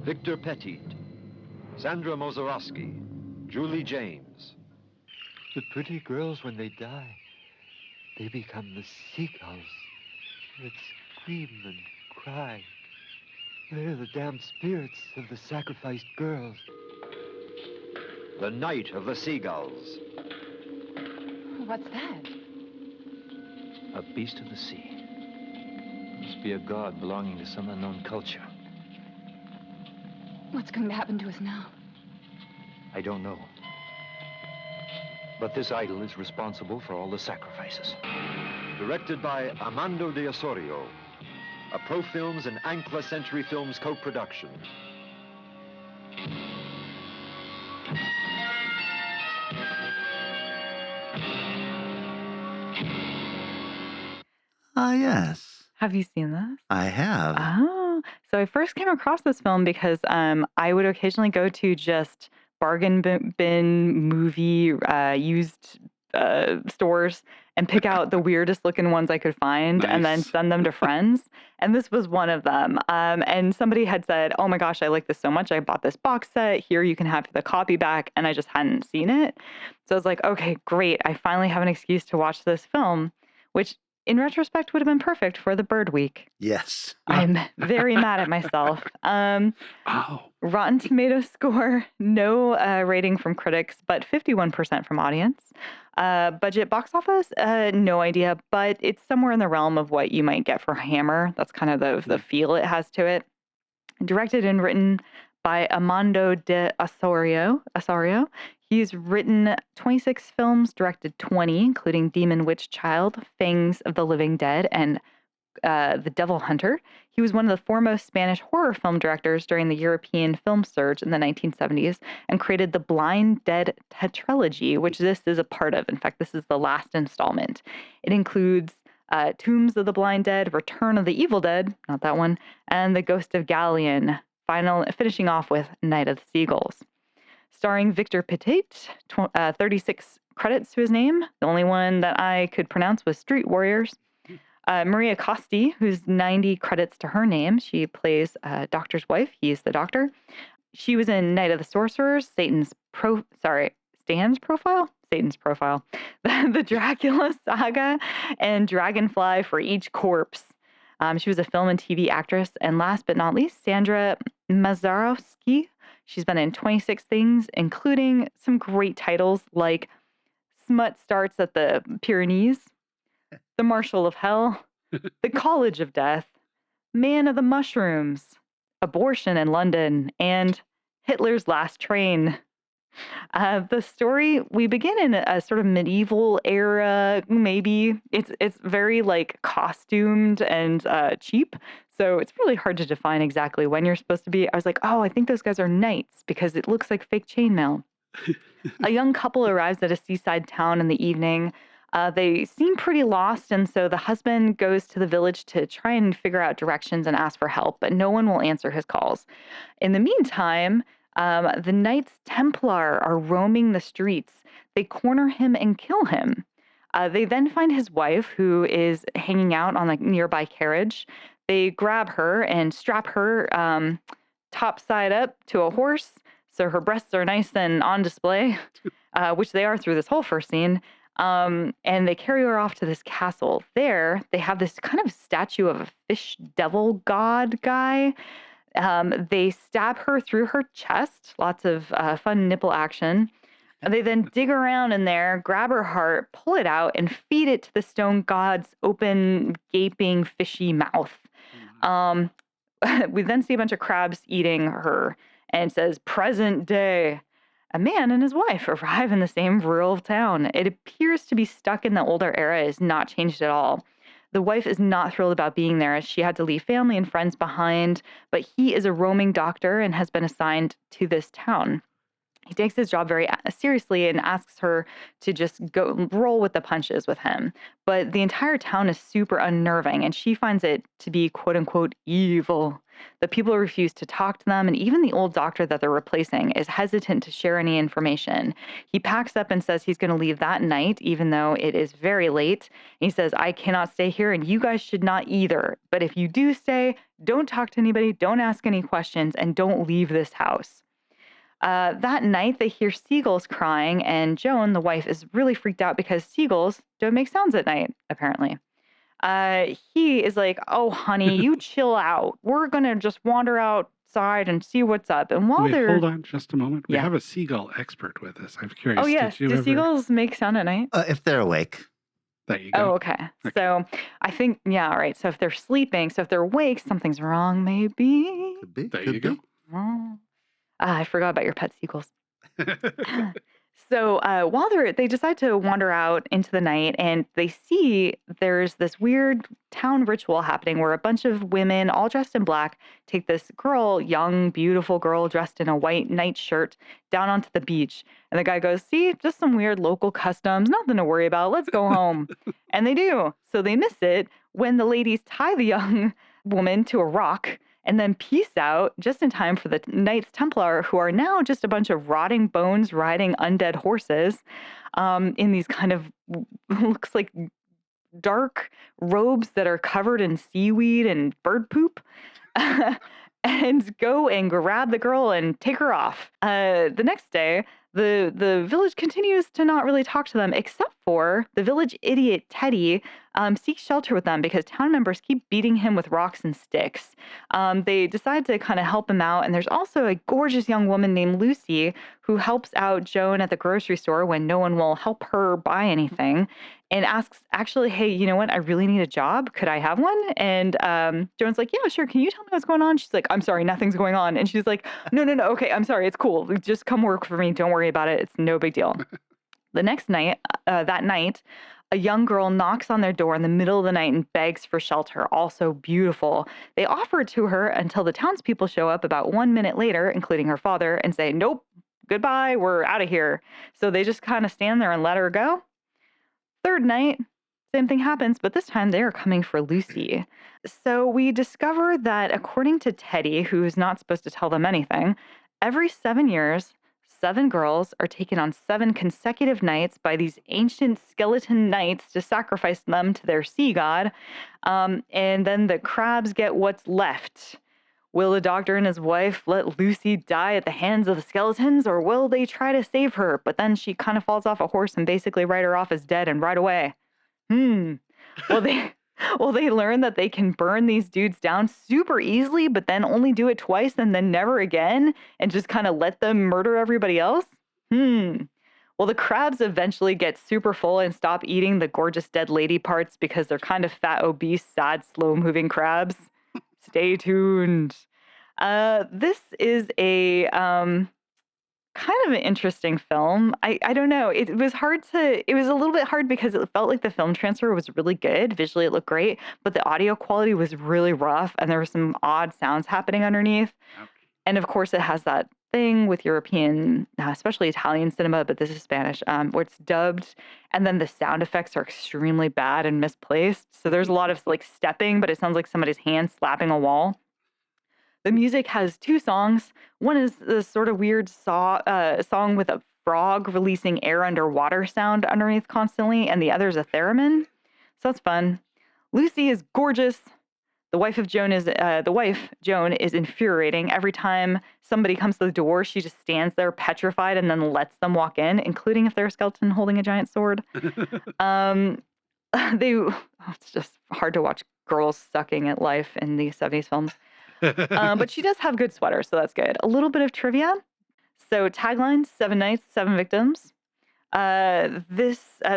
Victor Petit, Sandra Mozorowski, Julie James. The pretty girls, when they die, they become the seagulls that scream and cry. They're the damned spirits of the sacrificed girls. The Night of the Seagulls. What's that? A beast of the sea. Must be a god belonging to some unknown culture. What's going to happen to us now? I don't know. But this idol is responsible for all the sacrifices. Directed by Armando de Osorio. A Pro Films and Ancla Century Films co-production. Ah, yes. Have you seen this? I have. Oh, so I first came across this film because I would occasionally go to just bargain bin movie used stores and pick out the weirdest looking ones I could find and then Nice. send them to friends. And this was one of them. And somebody had said, "Oh my gosh, I like this so much. I bought this box set. Here you can have the copy back." And I just hadn't seen it. So I was like, okay, great. I finally have an excuse to watch this film, which in retrospect would have been perfect for the Bird Week. Yes. I'm very mad at myself. Oh, Rotten Tomatoes score, no rating from critics, but 51% from audience. Budget box office, no idea, but it's somewhere in the realm of what you might get for Hammer. That's kind of the feel it has to it. Directed and written by Armando de Osorio. He's written 26 films, directed 20, including Demon Witch Child, Fangs of the Living Dead, and The Devil Hunter. He was one of the foremost Spanish horror film directors during the European film surge in the 1970s and created the Blind Dead tetralogy, which this is a part of. In fact, this is the last installment. It includes Tombs of the Blind Dead, Return of the Evil Dead, not that one, and The Ghost of Gallion, finishing off with Night of the Seagulls. Starring Victor Petit, 36 credits to his name. The only one that I could pronounce was Street Warriors. Maria Costi, who's 90 credits to her name. She plays Doctor's wife. He's the doctor. She was in Night of the Sorcerers, Stan's Profile, the Dracula Saga, and Dragonfly for Each Corpse. She was a film and TV actress. And last but not least, Sandra Mazarowski. She's been in 26 things, including some great titles like Smut Starts at the Pyrenees, The Marshal of Hell, The College of Death, Man of the Mushrooms, Abortion in London, and Hitler's Last Train. The story, we begin in a sort of medieval era, maybe. It's very like costumed and cheap. So it's really hard to define exactly when you're supposed to be. I was like, oh, I think those guys are knights because it looks like fake chainmail. A young couple arrives at a seaside town in the evening. They seem pretty lost, and so the husband goes to the village to try and figure out directions and ask for help, but no one will answer his calls. In the meantime, the Knights Templar are roaming the streets. They corner him and kill him. They then find his wife, who is hanging out on a nearby carriage. They grab her and strap her top side up to a horse, so her breasts are nice and on display, which they are through this whole first scene. And they carry her off to this castle. There, they have this kind of statue of a fish devil god guy. They stab her through her chest. Lots of fun nipple action. And they then dig around in there, grab her heart, pull it out, and feed it to the stone god's open, gaping, fishy mouth. We then see a bunch of crabs eating her, and it says, present day. A man and his wife arrive in the same rural town. It appears to be stuck in the older era, is not changed at all. The wife is not thrilled about being there as she had to leave family and friends behind, but he is a roaming doctor and has been assigned to this town. He takes his job very seriously and asks her to just go roll with the punches with him. But the entire town is super unnerving, and she finds it to be quote unquote evil. The people refuse to talk to them, and even the old doctor that they're replacing is hesitant to share any information. He packs up and says he's going to leave that night, even though it is very late. He says, I cannot stay here, and you guys should not either. But if you do stay, don't talk to anybody, don't ask any questions, and don't leave this house. That night, they hear seagulls crying, and Joan, the wife, is really freaked out because seagulls don't make sounds at night, apparently. He is like, oh, honey, you chill out. We're going to just wander outside and see what's up. And while they're... hold on just a moment. We Yeah. have a seagull expert with us. I'm curious. Oh, yes. Did you Do ever... seagulls make sound at night? If they're awake. There you go. Oh, okay. So I think, yeah, all right. So if they're sleeping, so if they're awake, something's wrong, maybe. Could be. There could you go. be. Oh. I forgot about your pet seagulls. So while they decide to wander out into the night, and they see there's this weird town ritual happening where a bunch of women, all dressed in black, take this girl, young, beautiful girl dressed in a white nightshirt, down onto the beach. And the guy goes, see, just some weird local customs, nothing to worry about. Let's go home. And they do. So they miss it when the ladies tie the young woman to a rock and then peace out just in time for the Knights Templar, who are now just a bunch of rotting bones riding undead horses in these kind of, looks like dark robes that are covered in seaweed and bird poop, and go and grab the girl and take her off. The next day, the village continues to not really talk to them, except for the village idiot Teddy seeks shelter with them because town members keep beating him with rocks and sticks. They decide to kind of help him out, and there's also a gorgeous young woman named Lucy who helps out Joan at the grocery store when no one will help her buy anything, and asks, actually, hey, you know what? I really need a job. Could I have one? And Joan's like, yeah, sure. Can you tell me what's going on? She's like, I'm sorry, nothing's going on. And she's like, no. Okay, I'm sorry. It's cool. Just come work for me. Don't worry about it. It's no big deal. The next night, that night, a young girl knocks on their door in the middle of the night and begs for shelter, also beautiful. They offer it to her until the townspeople show up about 1 minute later, including her father, and say, nope, goodbye, we're out of here. So they just kind of stand there and let her go. Third night, same thing happens, but this time they are coming for Lucy. So we discover that according to Teddy, who's not supposed to tell them anything, every 7 years, 7 girls are taken on 7 consecutive nights by these ancient skeleton knights to sacrifice them to their sea god. And then the crabs get what's left. Will the doctor and his wife let Lucy die at the hands of the skeletons, or will they try to save her? But then she kind of falls off a horse and basically write her off as dead and right away. Well, Well, they learn that they can burn these dudes down super easily, but then only do it twice and then never again and just kind of let them murder everybody else? Well, the crabs eventually get super full and stop eating the gorgeous dead lady parts because they're kind of fat, obese, sad, slow moving crabs. Stay tuned. This is a kind of an interesting film. I don't know. It was it was a little bit hard because it felt like the film transfer was really good. Visually, it looked great, but the audio quality was really rough and there were some odd sounds happening underneath. And of course, it has that thing with European, especially Italian cinema, but this is Spanish, where it's dubbed and then the sound effects are extremely bad and misplaced. So there's a lot of like stepping, but it sounds like somebody's hand slapping a wall. The music has two songs. One is this sort of weird song with a frog releasing air underwater sound underneath constantly, and the other is a theremin. So that's fun. Lucy is gorgeous. The wife Joan is infuriating. Every time somebody comes to the door, she just stands there petrified and then lets them walk in, including if they're a skeleton holding a giant sword. It's just hard to watch girls sucking at life in these 70s films. But she does have good sweaters, so that's good. A little bit of trivia. So tagline: 7 nights, 7 victims. There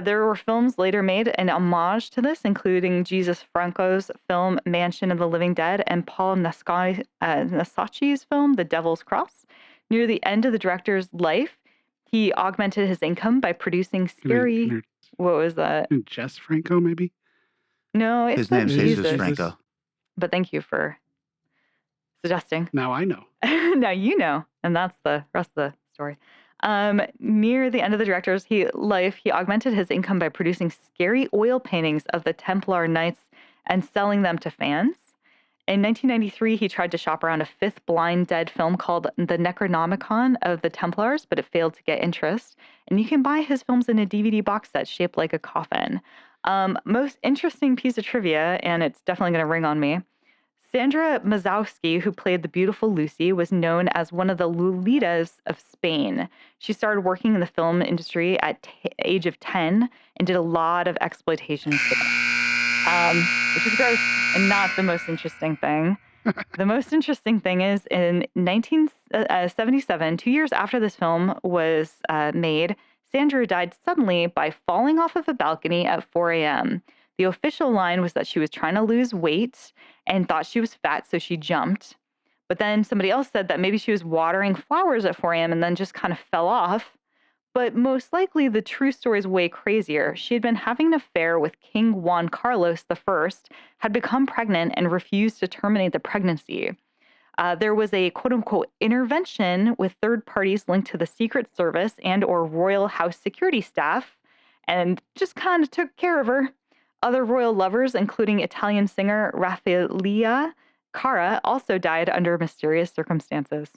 were films later made in homage to this, including Jesus Franco's film Mansion of the Living Dead and Paul Nasachi's film The Devil's Cross. Near the end of the director's life, he augmented his income by producing scary. What was that? Jess Franco, maybe? No, it's His name's Jesus. Jesus Franco. But thank you for suggesting. Now I know. Now you know, and that's the rest of the story. Near the end of the director's life, he augmented his income by producing scary oil paintings of the Templar Knights and selling them to fans. In 1993, he tried to shop around a fifth Blind Dead film called The Necronomicon of the Templars, but it failed to get interest. And you can buy his films in a DVD box set shaped like a coffin. Most interesting piece of trivia, and it's definitely going to ring on me. Sandra Mazowski, who played the beautiful Lucy, was known as one of the Lolitas of Spain. She started working in the film industry at age of 10 and did a lot of exploitation, which is gross and not the most interesting thing. The most interesting thing is in 1977, 2 years after this film was made, Sandra died suddenly by falling off of a balcony at 4 a.m. The official line was that she was trying to lose weight and thought she was fat, so she jumped. But then somebody else said that maybe she was watering flowers at 4 a.m. and then just kind of fell off. But most likely, the true story is way crazier. She had been having an affair with King Juan Carlos I, had become pregnant, and refused to terminate the pregnancy. There was a quote-unquote intervention with third parties linked to the Secret Service and or Royal House security staff, and just kind of took care of her. Other royal lovers, including Italian singer Raffaella Cara, also died under mysterious circumstances.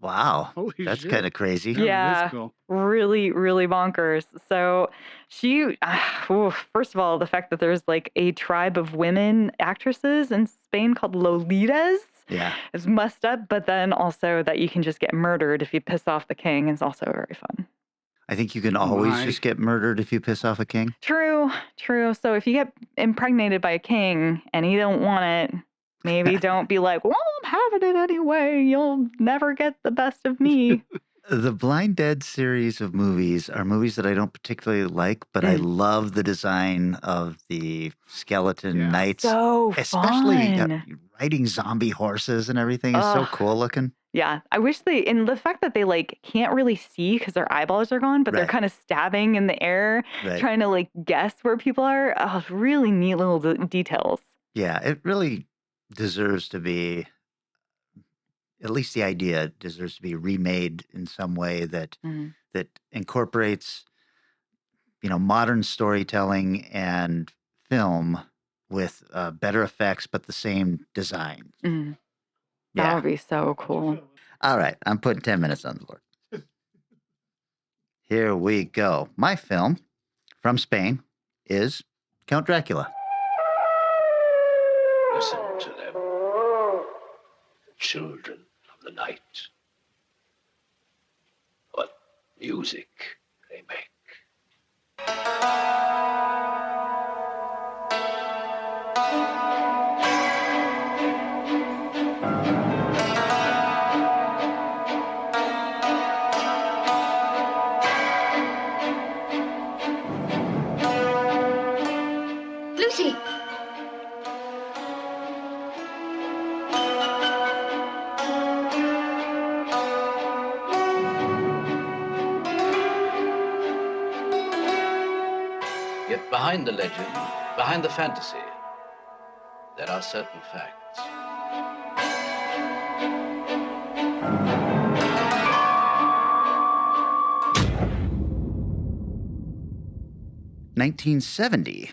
Wow. Holy That's shit. kind of crazy. Yeah, Cool. really, really bonkers. So first of all, the fact that there's like a tribe of women actresses in Spain called Lolitas is messed up, but then also that you can just get murdered if you piss off the king is also very fun. I think you can always just get murdered if you piss off a king. True. So if you get impregnated by a king and he don't want it, maybe don't be like, well, I'm having it anyway. You'll never get the best of me. The Blind Dead series of movies are movies that I don't particularly like, but I love the design of the skeleton knights. So especially fun. riding zombie horses and everything is so cool looking. Yeah, I wish and the fact that they like can't really see because their eyeballs are gone, but they're kind of stabbing in the air, trying to like guess where people are. Oh, really neat little details. Yeah, it really deserves to be, at least the idea deserves to be remade in some way that that incorporates, modern storytelling and film with better effects, but the same design. That would be so cool. All right, I'm putting 10 minutes on the board. Here we go. My film from Spain is Count Dracula. Listen to them. The children of the night. What music they make. beauty. Yet behind the legend, behind the fantasy, there are certain facts. $1970.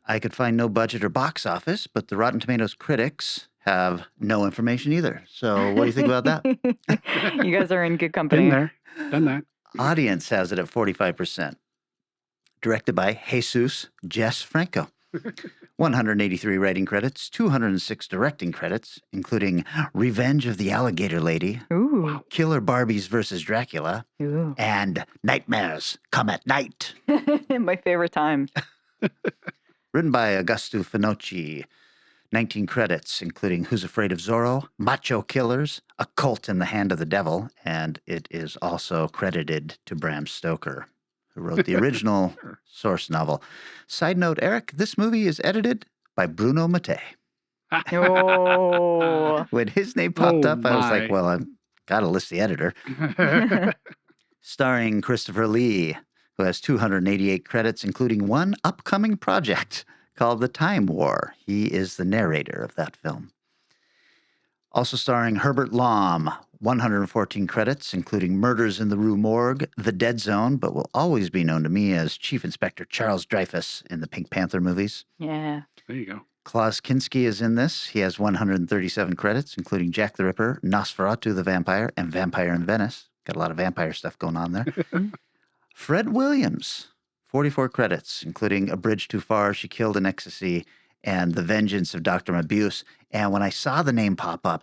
I could find no budget or box office, but the Rotten Tomatoes critics have no information either. So what do you think about that? You guys are in good company. Been there, done that. Audience has it at 45%. Directed by Jesus Jess Franco. 183 writing credits, 206 directing credits, including Revenge of the Alligator Lady, Ooh. Killer Barbies vs. Dracula, Ooh. and Nightmares Come at Night. My favorite time. Written by Augusto Finocchi. 19 credits, including Who's Afraid of Zorro, Macho Killers, A Cult in the Hand of the Devil, and it is also credited to Bram Stoker, who wrote the original source novel. Side note, Eric, this movie is edited by Bruno Mattei. Oh. When his name popped up, I was like, my. well, I've got to list the editor. Starring Christopher Lee, who has 288 credits, including one upcoming project called The Time War. He is the narrator of that film. Also starring Herbert Lom, 114 credits, including Murders in the Rue Morgue, The Dead Zone, but will always be known to me as Chief Inspector Charles Dreyfus in the Pink Panther movies. Yeah. There you go. Klaus Kinski is in this. He has 137 credits, including Jack the Ripper, Nosferatu the Vampire, and Vampire in Venice. Got a lot of vampire stuff going on there. Fred Williams, 44 credits, including A Bridge Too Far, She Killed in Ecstasy, and The Vengeance of Dr. Mabuse. And when I saw the name pop up,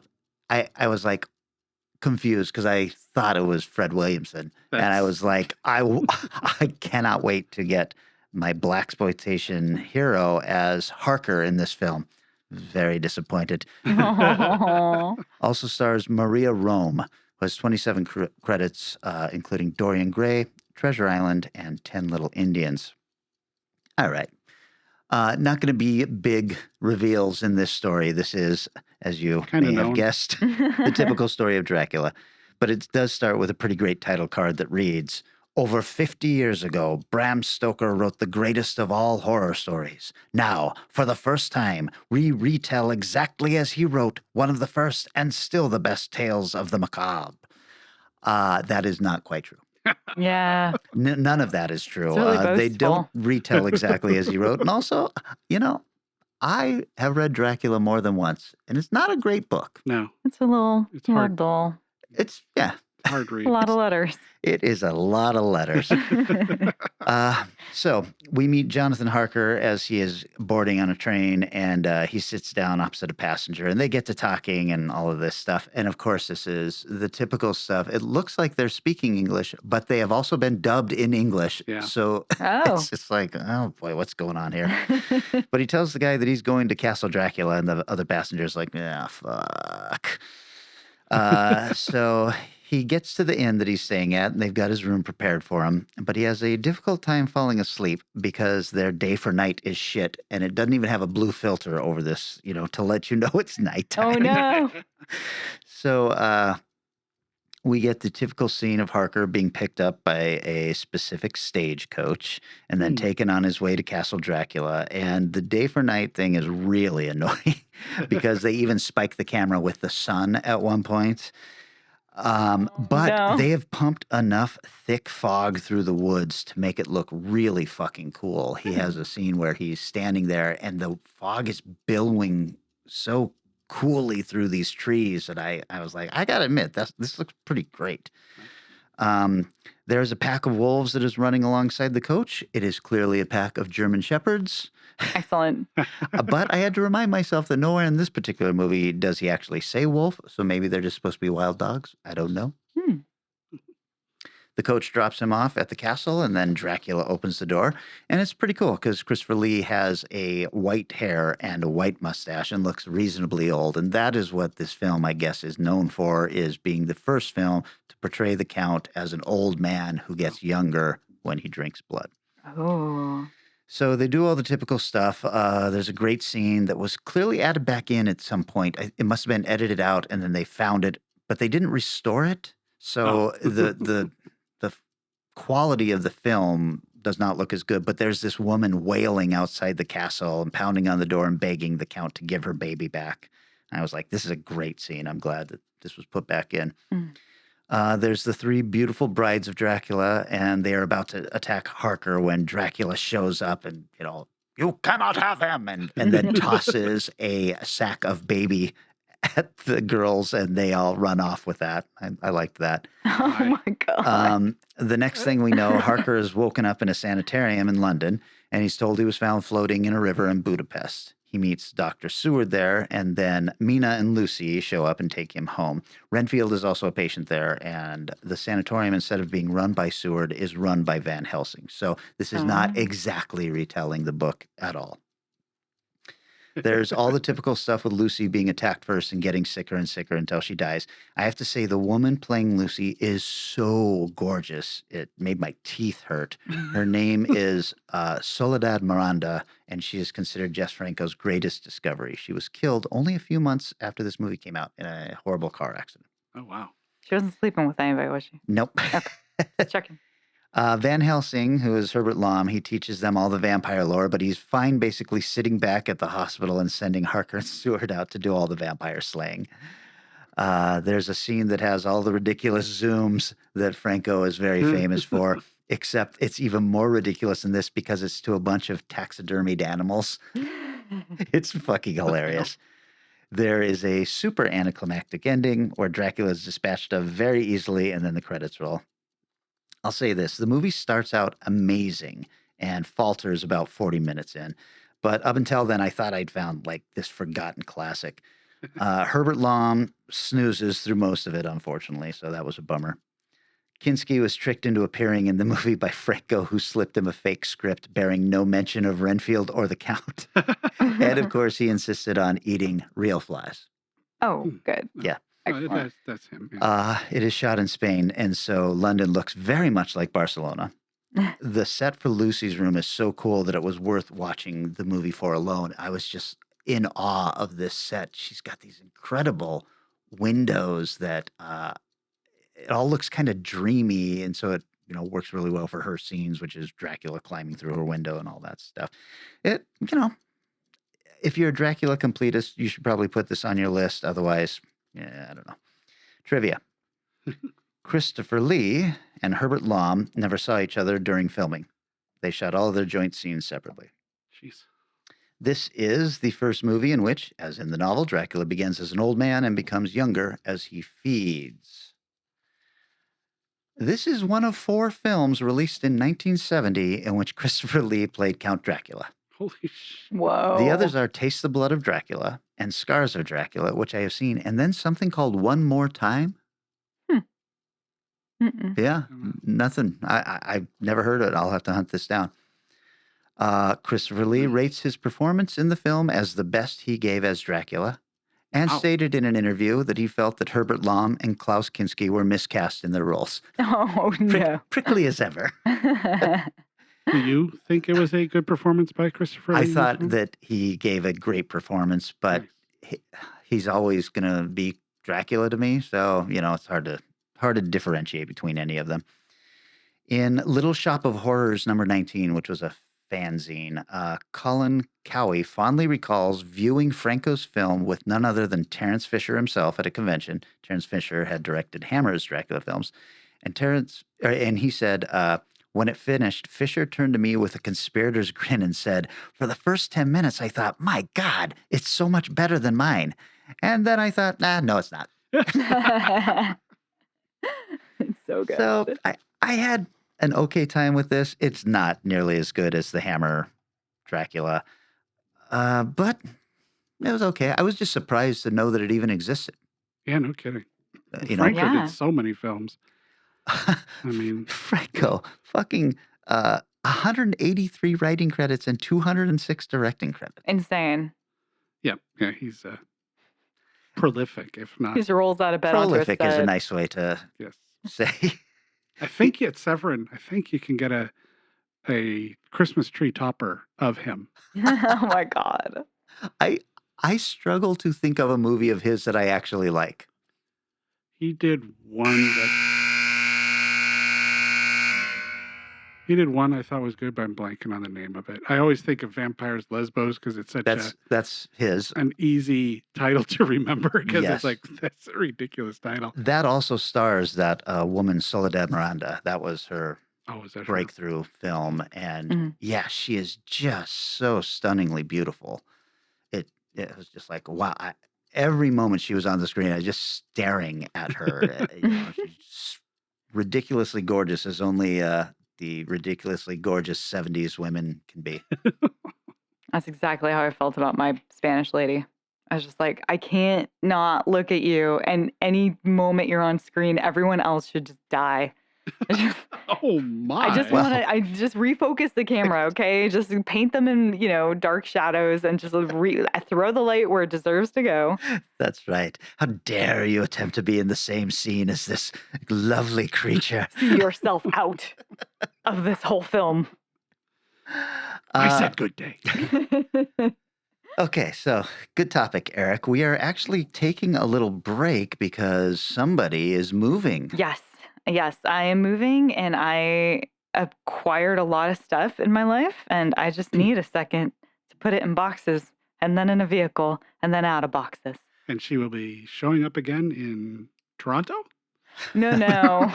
I was like confused because I thought it was Fred Williamson. And I was like, I cannot wait to get my blaxploitation hero as Harker in this film. Very disappointed. Also stars Maria Rome, who has 27 credits, including Dorian Gray, Treasure Island, and 10 Little Indians. All right. Not going to be big reveals in this story. This is, as you may have guessed, the typical story of Dracula. But it does start with a pretty great title card that reads, over 50 years ago, Bram Stoker wrote the greatest of all horror stories. Now, for the first time, we retell exactly as he wrote one of the first and still the best tales of the macabre. That is not quite true. Yeah. None of that is true. Really they don't boastful. retell exactly as he wrote. And also, I have read Dracula more than once, and it's not a great book. No. It's a little hard. dull. It's, yeah. Hard read. A lot of letters. It is a lot of letters. So we meet Jonathan Harker as he is boarding on a train, and he sits down opposite a passenger, and they get to talking and all of this stuff. And of course, this is the typical stuff. It looks like they're speaking English, but they have also been dubbed in English. Yeah. So it's just like, oh boy, what's going on here? But he tells the guy that he's going to Castle Dracula, and the other passenger's like, yeah, fuck. So he gets to the inn that he's staying at, and they've got his room prepared for him. But he has a difficult time falling asleep because their day for night is shit, and it doesn't even have a blue filter over this, to let you know it's nighttime. Oh, no. So we get the typical scene of Harker being picked up by a specific stagecoach and then taken on his way to Castle Dracula. And the day for night thing is really annoying because they even spike the camera with the sun at one point. But they have pumped enough thick fog through the woods to make it look really fucking cool. He has a scene where he's standing there and the fog is billowing so coolly through these trees that I was like, I gotta admit, this looks pretty great. There's a pack of wolves that is running alongside the coach. It is clearly a pack of German shepherds. Excellent. But I had to remind myself that nowhere in this particular movie does he actually say wolf, so maybe they're just supposed to be wild dogs. I don't know. The coach drops him off at the castle, and then Dracula opens the door. And it's pretty cool because Christopher Lee has a white hair and a white mustache and looks reasonably old. And that is what this film, I guess, is known for, is being the first film to portray the Count as an old man who gets younger when he drinks blood. Oh. So they do all the typical stuff. There's a great scene that was clearly added back in at some point. It must have been edited out, and then they found it, but they didn't restore it. So the quality of the film does not look as good. But there's this woman wailing outside the castle and pounding on the door and begging the count to give her baby back. And I was like, this is a great scene. I'm glad that this was put back in. There's the three beautiful brides of Dracula, and they are about to attack Harker when Dracula shows up and, you cannot have him, and then tosses a sack of baby at the girls, and they all run off with that. I liked that. Oh my God. The next thing we know, Harker is woken up in a sanitarium in London, and he's told he was found floating in a river in Budapest. He meets Dr. Seward there, and then Mina and Lucy show up and take him home. Renfield is also a patient there, and the sanatorium, instead of being run by Seward, is run by Van Helsing. So this is not exactly retelling the book at all. There's all the typical stuff with Lucy being attacked first and getting sicker and sicker until she dies. I have to say, the woman playing Lucy is so gorgeous. It made my teeth hurt. Her name is Soledad Miranda, and she is considered Jess Franco's greatest discovery. She was killed only a few months after this movie came out in a horrible car accident. Oh, wow. She wasn't sleeping with anybody, was she? Nope. Okay. Just checking. Van Helsing, who is Herbert Lom, he teaches them all the vampire lore, but he's fine basically sitting back at the hospital and sending Harker and Seward out to do all the vampire slaying. There's a scene that has all the ridiculous zooms that Franco is very famous for, except it's even more ridiculous in this because it's to a bunch of taxidermied animals. It's fucking hilarious. There is a super anticlimactic ending where Dracula is dispatched of very easily, and then the credits roll. I'll say this, the movie starts out amazing and falters about 40 minutes in. But up until then, I thought I'd found like this forgotten classic. Herbert Lom snoozes through most of it, unfortunately, so that was a bummer. Kinski was tricked into appearing in the movie by Franco, who slipped him a fake script bearing no mention of Renfield or the Count. And of course, he insisted on eating real flies. Oh, good. Yeah. That's him. Yeah. It is shot in Spain, and so London looks very much like Barcelona. The set for Lucy's room is so cool that it was worth watching the movie for alone. I was just in awe of this set. She's got these incredible windows that it all looks kind of dreamy, and so it works really well for her scenes, which is Dracula climbing through her window and all that stuff. It if you're a Dracula completist, you should probably put this on your list. Otherwise, yeah, I don't know. Trivia. Christopher Lee and Herbert Lom never saw each other during filming. They shot all of their joint scenes separately. Jeez. This is the first movie in which, as in the novel, Dracula begins as an old man and becomes younger as he feeds. This is one of 4 films released in 1970 in which Christopher Lee played Count Dracula. Holy shit. Whoa. The others are Taste the Blood of Dracula and Scars of Dracula, which I have seen, and then something called One More Time. Yeah, nothing. I've never heard of it. I'll have to hunt this down. Christopher Lee rates his performance in the film as the best he gave as Dracula, and stated in an interview that he felt that Herbert Lom and Klaus Kinski were miscast in their roles. Oh, no. Prickly as ever. Do you think it was a good performance by Christopher Lee? I thought that he gave a great performance, but he's always going to be Dracula to me. So, it's hard to differentiate between any of them. In Little Shop of Horrors number 19, which was a fanzine, Colin Cowie fondly recalls viewing Franco's film with none other than Terence Fisher himself at a convention. Terence Fisher had directed Hammer's Dracula films. And he said, when it finished, Fisher turned to me with a conspirator's grin and said, for the first 10 minutes, I thought, my God, it's so much better than mine. And then I thought, no, it's not. It's so good. So I had an okay time with this. It's not nearly as good as the Hammer Dracula, but it was okay. I was just surprised to know that it even existed. Yeah, no kidding. Franco did so many films. I mean, Franco, fucking 183 writing credits and 206 directing credits. Insane. Yeah, he's prolific, if not. He just rolls out of bed onto a Prolific is a set. nice way to say. I think at Severin, you can get a a Christmas tree topper of him. Oh my God. I struggle to think of a movie of his that I actually like. He did one I thought was good, but I'm blanking on the name of it. I always think of Vampires Lesbos because it's such That's his. an easy title to remember because Yes. it's like, that's a ridiculous title. That also stars that woman Soledad Miranda. That was her Oh, is that her? breakthrough film, and yeah, she is just so stunningly beautiful. It was just like wow. Every moment she was on the screen, I was just staring at her. She's ridiculously gorgeous, as only the ridiculously gorgeous 70s women can be. That's exactly how I felt about my Spanish lady. I was just like, I can't not look at you. And any moment you're on screen, everyone else should just die. Oh my! I just want to. I just refocus the camera, okay? Just paint them in, dark shadows, and just throw the light where it deserves to go. That's right. How dare you attempt to be in the same scene as this lovely creature? See yourself out of this whole film. I said good day. Okay, so good topic, Eric. We are actually taking a little break because somebody is moving. Yes, I am moving, and I acquired a lot of stuff in my life, and I just need a second to put it in boxes, and then in a vehicle, and then out of boxes. And she will be showing up again in Toronto? No.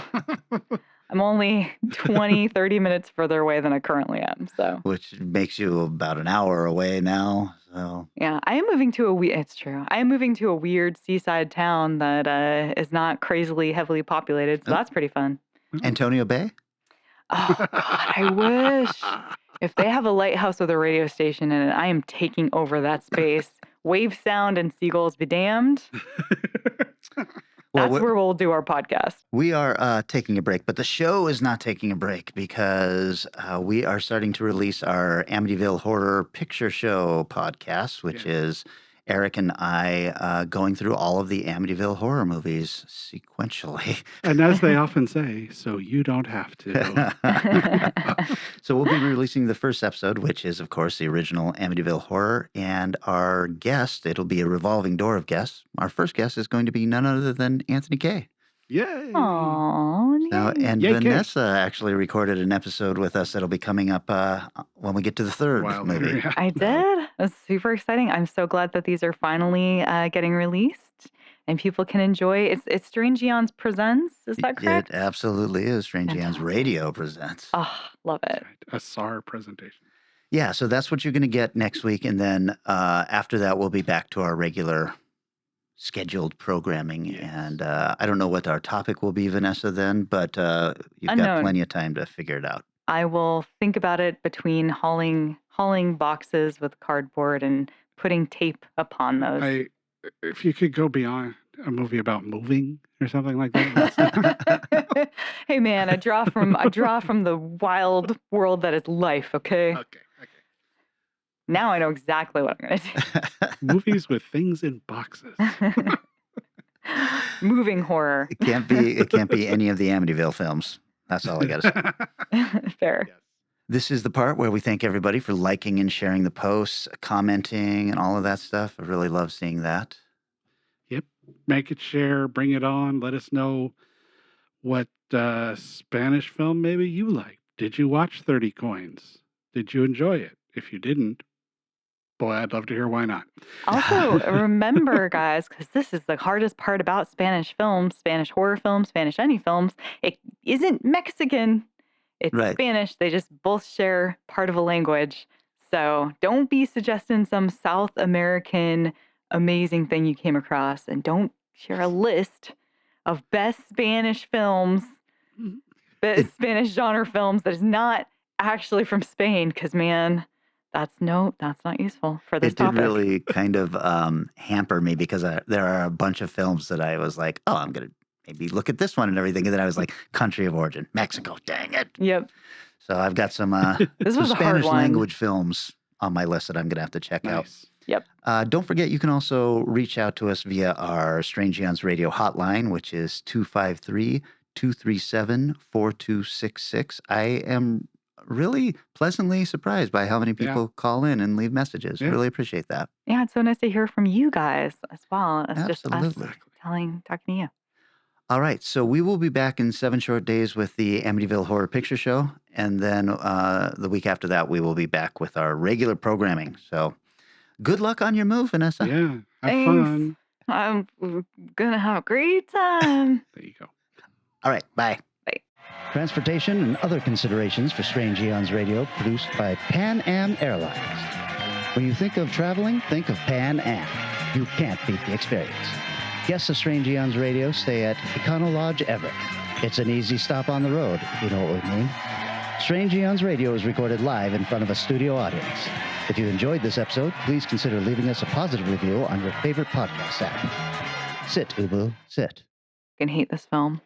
I'm only 20, 30 minutes further away than I currently am, so. Which makes you about an hour away now, so. Yeah, I am moving to it's true. I am moving to a weird seaside town that is not crazily heavily populated, so that's pretty fun. Antonio Bay? Oh, God, I wish. If they have a lighthouse with a radio station in it, I am taking over that space. Wave sound and seagulls be damned. That's where we'll do our podcast. We are taking a break, but the show is not taking a break because we are starting to release our Amityville Horror Picture Show podcast, which is Eric and I going through all of the Amityville horror movies sequentially. And as they often say, so you don't have to. So we'll be releasing the first episode, which is, of course, the original Amityville Horror. And our guest, it'll be a revolving door of guests. Our first guest is going to be none other than Anthony Kay. Yay! Aww. So, and Vanessa actually recorded an episode with us that'll be coming up when we get to the third movie. I did. It's super exciting. I'm so glad that these are finally getting released and people can enjoy. It's Strange Eons Presents. Is that correct? It absolutely is. Strange Eons Radio Presents. Oh, love it. A SAR presentation. Yeah, so that's what you're going to get next week. And then after that, we'll be back to our regular scheduled programming. And I don't know what our topic will be, Vanessa, then, but you've got plenty of time to figure it out. I will think about it between hauling boxes with cardboard and putting tape upon those. If you could go beyond a movie about moving or something like that. Hey man, I draw from the wild world that is life, okay? Okay. Now I know exactly what I'm going to do. Movies with things in boxes. Moving horror. It can't be any of the Amityville films. That's all I got to say. Fair. Yes. This is the part where we thank everybody for liking and sharing the posts, commenting, and all of that stuff. I really love seeing that. Yep. Make it, share, bring it on. Let us know what Spanish film maybe you liked. Did you watch 30 Coins? Did you enjoy it? If you didn't, boy, I'd love to hear why not. Also, remember, guys, because this is the hardest part about Spanish films, Spanish horror films, Spanish any films. It isn't Mexican. It's Spanish. They just both share part of a language. So don't be suggesting some South American amazing thing you came across. And don't share a list of best Spanish films, best Spanish genre films that is not actually from Spain. Because, man, that's not useful for this topic. It did really kind of hamper me because there are a bunch of films that I was like, oh, I'm going to maybe look at this one and everything. And then I was like, country of origin, Mexico, dang it. Yep. So I've got some Spanish language films on my list that I'm going to have to check out. Yep. Don't forget, you can also reach out to us via our Strange Eons Radio hotline, which is 253-237-4266. I am really pleasantly surprised by how many Yeah. people call in and leave messages. Yeah. Really appreciate that. Yeah, it's so nice to hear from you guys as well. It's just us Absolutely. talking to you. All right, so we will be back in 7 short days with the Amityville Horror Picture Show, and then the week after that, we will be back with our regular programming. So good luck on your move, Vanessa. Yeah. Have Thanks. fun. I'm gonna have a great time. There you go. All right, bye. Bye. Transportation and other considerations for Strange Eons Radio, produced by Pan Am Airlines. When you think of traveling, think of Pan Am. You can't beat the experience. Guests of Strange Eons Radio stay at Econo Lodge Everett. It's an easy stop on the road, if you know what we mean. Strange Eons Radio is recorded live in front of a studio audience. If you enjoyed this episode, please consider leaving us a positive review on your favorite podcast app. Sit, Ubu, sit. I can hate this film.